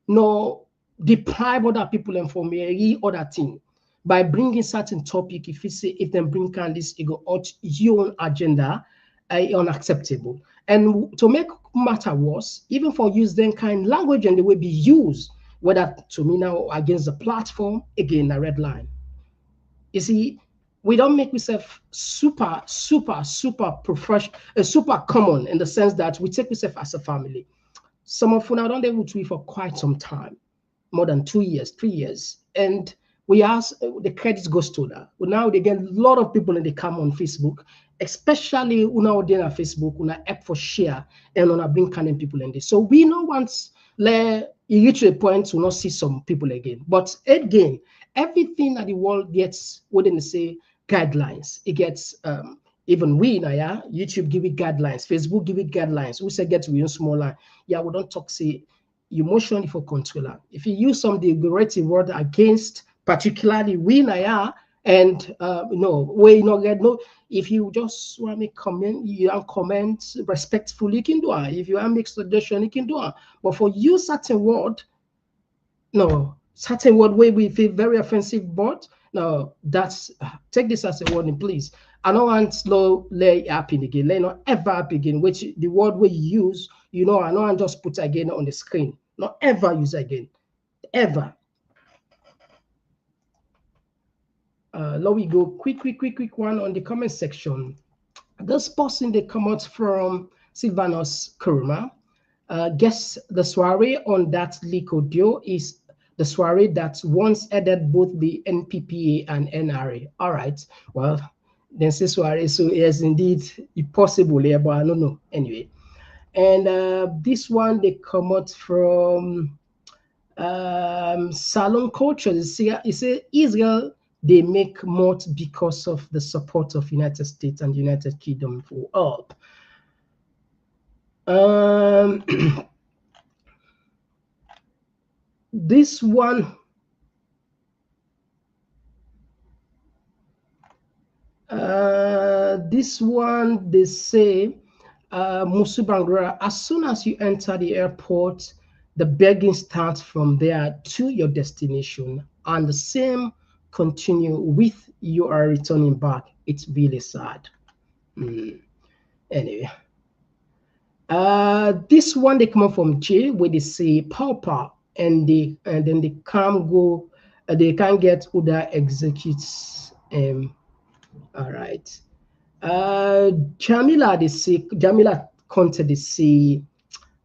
no deprive other people and from any other thing by bringing certain topic. If you say if them bring this, it go out your own agenda, unacceptable. And to make matter worse, even for use then kind language and the way be used, whether to me now against the platform, again a red line. You see, we don't make ourselves super professional, super common in the sense that we take ourselves as a family. Some of us now don't able to for quite some time, more than 2 years, 3 years, and we ask the credits goes to that. Well, now they get a lot of people and they come on Facebook, especially now they on Facebook, una app for share and una bring kind of people in this. So we know once you reach a point to not see some people again. But again, everything that the world gets, wouldn't say guidelines, it gets even we now, yeah, YouTube give it guidelines, Facebook give it guidelines. We say get to small line. Yeah, we don't talk say emotionally for controller. If you use some derogative word against particularly we now, yeah, and no, we not get no. If you just want to make comment, you can comment respectfully, you can do it. If you want to make suggestion, you can do it. But for you certain word, no, certain word way we feel very offensive, but no, that's take this as a warning, please. I don't want slow lay happen again, lay not ever happen again, which the word we use, you know, I know and just put again on the screen. Not ever use again. Ever. Now we go quick one on the comment section. This person they come out from Silvanus Kuruma. Guess the soiree on that leak audio is the soiree that once added both the NPPA and NRA. All right, well, then say soiree, so yes, indeed, possible here, but I don't know. Anyway, and this one they come out from Salon Culture. You see, Israel, they make moat because of the support of United States and United Kingdom for help. This one, they say, Musubangra, as soon as you enter the airport, the begging starts from there to your destination, and the same continue with you are returning back. It's really sad. Anyway, this one they come up from J, where they say Pauper, and then they can't go, they can't get Uda executes. All right. Jamila, they say Jamila Conte, they say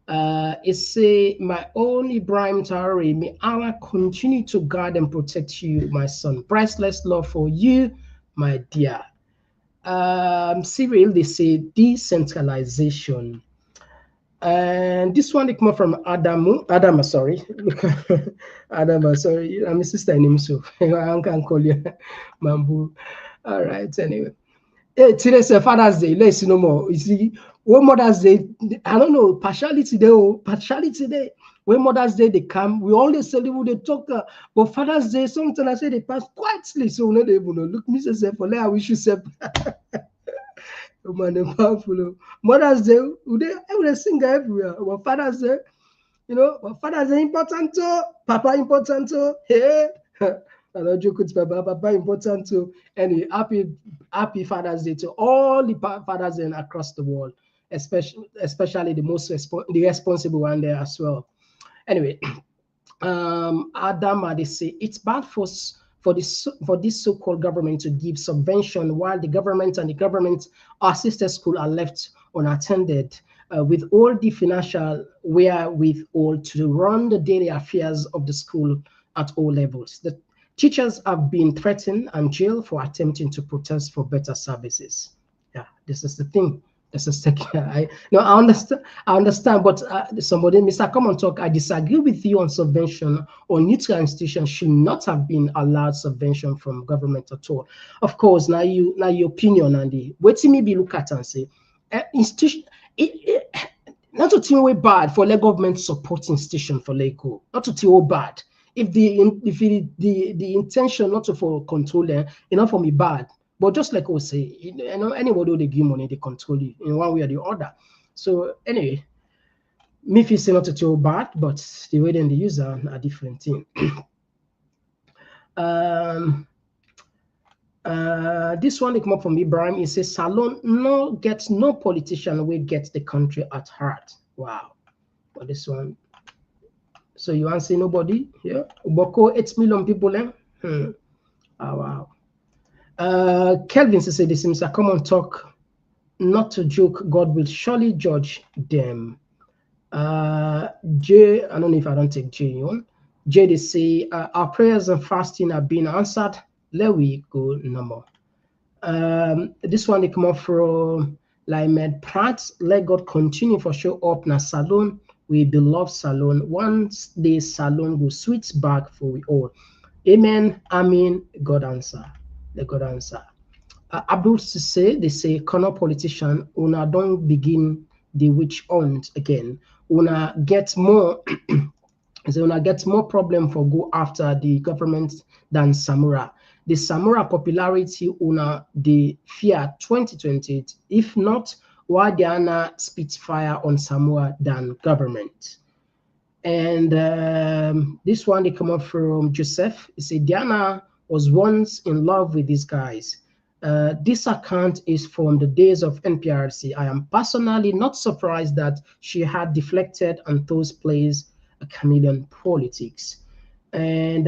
it say my own Ibrahim Traore, may Allah continue to guard and protect you, my son. Priceless love for you, my dear. Cyril, they say decentralization. And this one they come from Adama, sorry. Adama, sorry. I'm a sister name, so I can call you Mambu. All right, anyway. Hey, today's Father's Day. Let's see no more. You see, when Mother's Day, I don't know, partiality day. When Mother's Day they come, we always celebrate, they talk. But Father's Day, sometimes I say they pass quietly, so we not able to look. Me say for I wish you say. Oh man, powerful. Mother's Day, they sing everywhere. But Father's Day, you know, but Father's Day important too. Papa important too. Hey. I don't joke with Papa important too. Anyway, happy Father's Day to all the fathers then across the world, especially the most the responsible one there as well. Anyway, Adama, they say it's bad for this so-called government to give subvention while the government and the government assisted school are left unattended with all the financial wherewithal to run the daily affairs of the school at all levels. The teachers have been threatened and jailed for attempting to protest for better services. Yeah, this is the thing. That's a second. I understand, but somebody, Mr. Komon-Tok, I disagree with you on subvention or neutral institutions should not have been allowed subvention from government at all. Of course, now your opinion, Andy. Wait till me be look at and say, institution. Not to think way bad for the government support institution for Lego. Not to think bad. If the intention not to for control them, enough for me bad. But just like I say, anybody who they give money, they control you in one way or the other. So anyway, me feel say not to tell bad, but the way then they use are a different thing. This one they come up from Ibrahim. It says Salon no politician will get the country at heart. Wow. But this one. So you want to say nobody? Yeah. Boko 8 million people then? Oh, wow. Kelvin says this seems a Komon-Tok, not to joke, God will surely judge them. Jay, I don't know if I don't take Jay on. Jay, they say our prayers and fasting are being answered. Let we go no more. This one they come up from Lymed Pratt. Let God continue for show up na Salon. We beloved Salon. Once the Salon will switch back for we all. Amen. Amen. God answer. The God answer. Abdul say they say corner politician una don't begin the witch hunt again. Una get more so una get more problem for go after the government than Samura. The Samura popularity una the fear 2028. If not, why Diana spits fire on Samura than government? And this one they come up from Joseph. He said Diana was once in love with these guys. This account is from the days of NPRC. I am personally not surprised that she had deflected and those plays a chameleon politics. And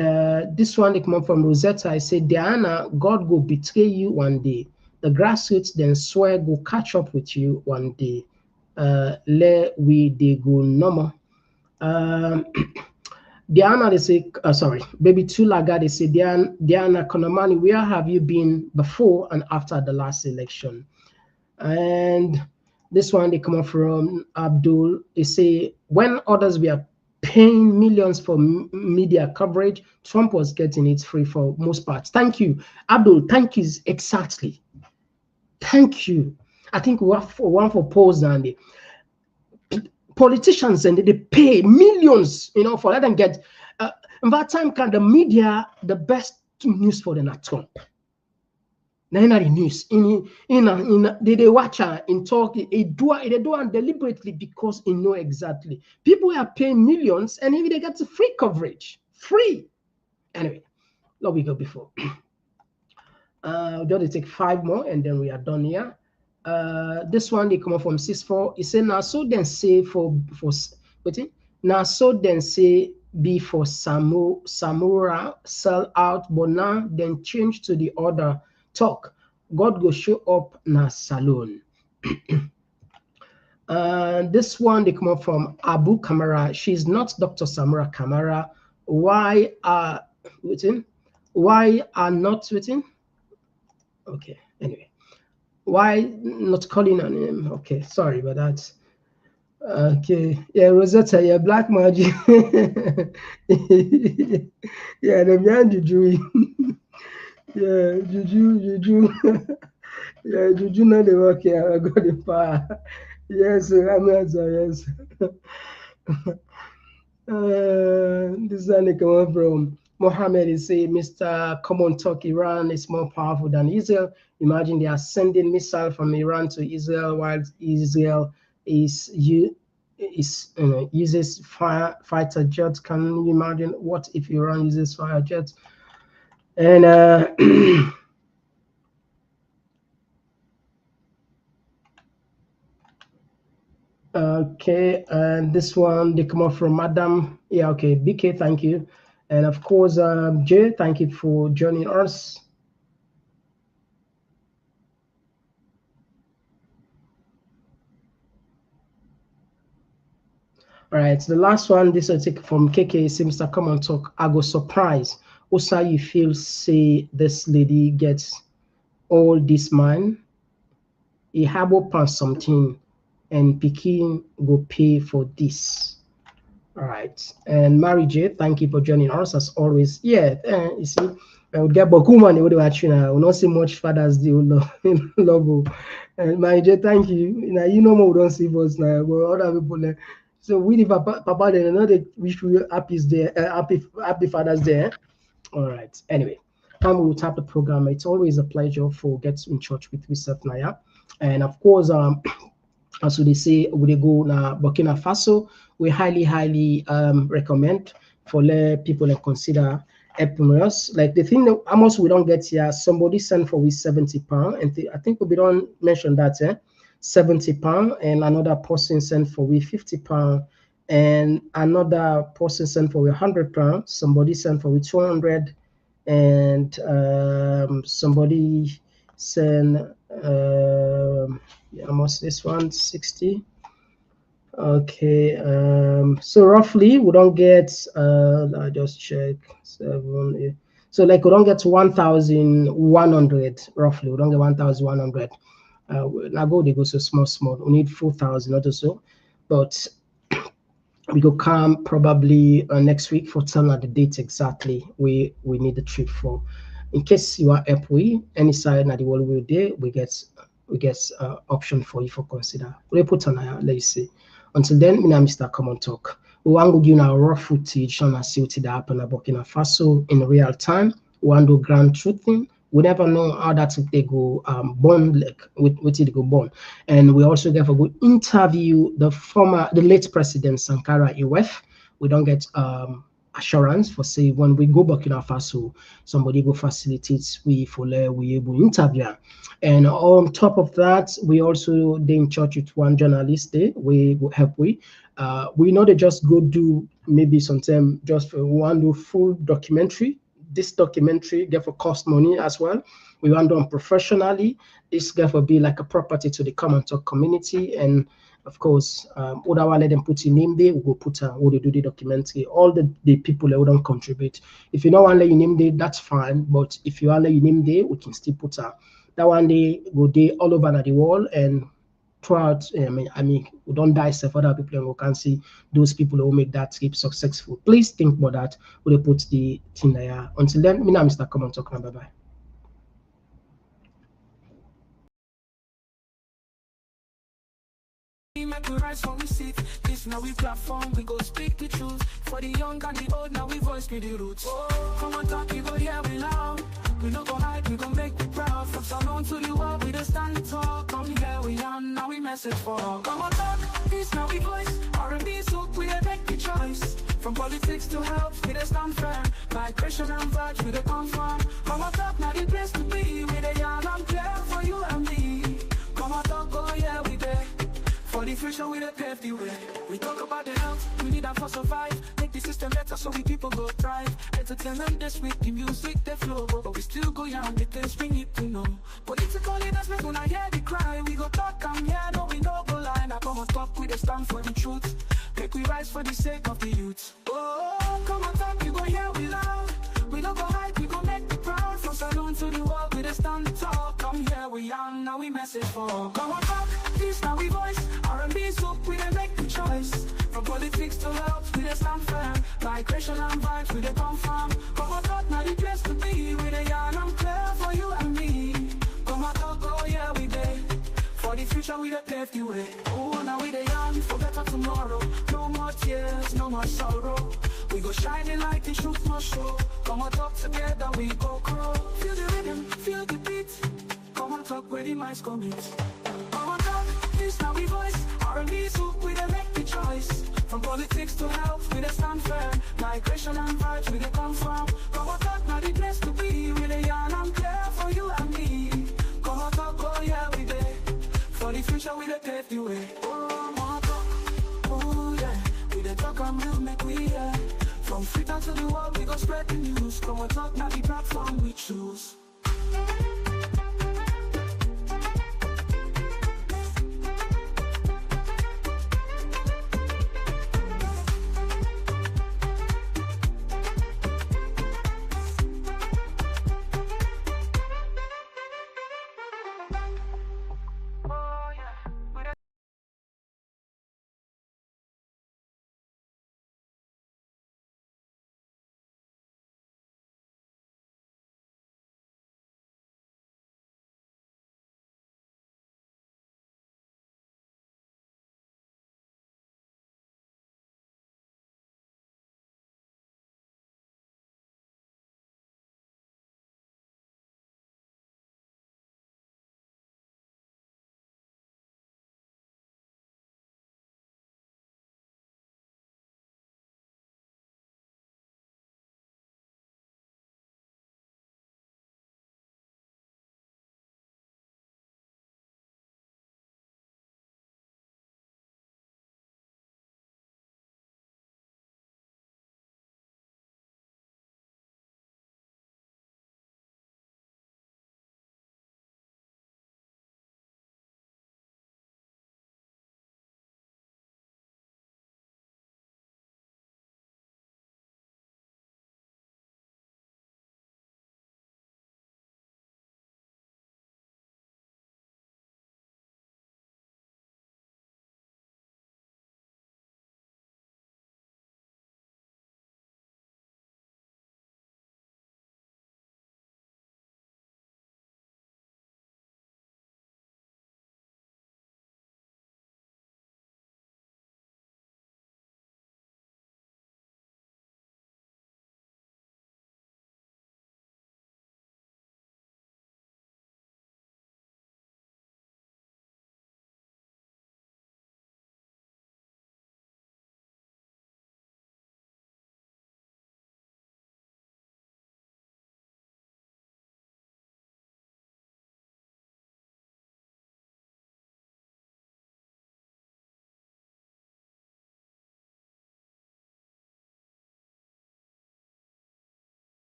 this one they come up from Rosetta. I said, Diana, God will betray you one day. The grassroots then swear go catch up with you one day. Le we they go normal. Diana, they say, sorry, baby Tulaga, they say, Diana Konomani, where have you been before and after the last election? And this one, they come up from Abdul. They say, when others were paying millions for media coverage, Trump was getting it free for most parts. Thank you, Abdul. Thank you exactly. Thank you. I think we have one for polls and the politicians and they pay millions, for let them get. In that time, can the media the best news for them at Trump? Now in the news, they watch her in talk, they do it deliberately because they know exactly. People are paying millions and even they get free coverage, free. Anyway, let me go before. Just take 5 more and then we are done here. This one they come up from 6-4. He said now so then say for now so then say be for Samura sell out, but now then change to the other talk. God go show up na Salon. This one they come up from Abu Kamara. She's not Dr. Samura Kamara. Why are not written? Okay, anyway. Why not calling on him? Okay, sorry about that. Okay, yeah, Rosetta, yeah, black magic. Yeah, the man Juju. Yeah, Juju. Yeah, Juju, not the work here. I got the power. Yes, I'm yes. This is one come from Mohammed. Is say Mr. Komon-Tok, Iran is more powerful than Israel. Imagine they are sending missiles from Iran to Israel while Israel uses fighter jets. Can you imagine what if Iran uses fighter jets? And okay, and this one they come up from Madam. Yeah, okay, BK, thank you. And of course, Jay, thank you for joining us. All right, the last one, this will take from KK. Say, Mr. Komon-Tok, I go surprise. Also, you feel say this lady gets all this man. a harbor pan something, and Peking go pay for this. All right. And Mary J, thank you for joining us as always. Yeah, you see, I would get Bokuma and I will not see much Father's Day love. And Mary J, thank you. You know more, we don't see us now, but other people. So we the Papa, they know that wish you happy Father's Day. All right. Anyway, time we will tap the program. It's always a pleasure for getting in touch with myself, Naya. And of course, as they say, we go na Burkina Faso. We highly recommend for let people consider helping us. Like the thing that almost we don't get here, somebody sent for with £70, and I think we don't mention that, £70, and another person sent for with £50, and another person sent for with £100. Somebody sent for with 200, and somebody sent almost this one 60. Okay, so roughly we don't get I just check 7, 8. So like we don't get 1,100 roughly. We don't get 1,100. Now they go so small. We need 4,000 or so, but we go come probably next week for telling the date exactly we need the trip for. In case you are up we any side na the world will day we get option for you for consider. We put on let's see. Until then, my name is Mr. Komon-Tok. We want to give you a raw footage on a city that happened in Burkina Faso in real time. We want to do grand truthing. We never know how that they go born, like with it go born. And we also get a good interview the late President Sankara EF. We don't get assurance for say when we go Burkina Faso, somebody go facilitate we able interview. And on top of that, we also in church with one journalist there. We will help we know they just go do maybe sometime just for one do full documentary. This documentary get for cost money as well. We want them professionally. This get for be like a property to the Komon-Tok community, and of course, let them put your name there. We go put how they do the documentary. All the people that don't contribute. If you don't want to let your name there, that's fine. But if you want to let your name there, we can still put that one day go there all over the world and throughout. I mean, we don't die for other people, and we can see those people who make that trip successful. Please think about that. We put the thing there. Until then, my name is Mr. Komon-Tok. Bye bye. We rise from the seat. This now we platform, we go speak the truth. For the young and the old, now we voice be the roots. Komon-Tok, you go hear we loud. We no go hide, we gon' make we proud. From Salon to the world, we just stand and talk. Come here we are, now we message for Komon-Tok, this now we voice. R&B soak, we make the choice. From politics to health, we just stand firm. Migration and vibes, we the confirm. Komon-Tok, now the place to be. We the young and clear for you and me. Komon-Tok, go yeah, we there. For the future, we the pave the way. We talk about the health, we need that for survive. Make the system better so we people go thrive. Entertainment this week, the music, the flow. But we still go young, the things we need to know. Political leaders, we gonna hear the cry. We go talk, I'm here, no, we no go lie. Now Komon-Tok, we the stand for the truth. Make we rise for the sake of the youth. Oh, Komon-Tok, you go hear we loud. We no go hide, we go make the proud. From Salon to the world, we the stand to talk. Come here, we young, now we message for Komon-Tok, this now we voice. R&B soap, we dey make the choice. From politics to health, we dey stand firm. Migration and vibes, we dey confirm. Komon-Tok, now the place to be. We dey young and clear for you and me. Komon-Tok, oh yeah, we dey. For the future, we dey pave the way. Oh, now we dey young for better tomorrow. No more tears, no more sorrow. We go shining like the truth must show. Komon-Tok together, we go grow. Feel the rhythm, feel the beat. Komon-Tok, where the minds commit. Komon-Tok, this now we voice. R&B soap, we dey make the choice. From politics to health, we dey stand firm. Migration and vibes, we dey confirm. Komon-Tok, now the place to be. We dey young and clear for you and me. Komon-Tok, oh yeah, we dey. For the future, we dey pave the way. Oh, Komon-Tok, oh yeah. We dey talk and move, make we hear. From Freetown to the world, we go spread the news. Komon-Tok, now the platform we choose.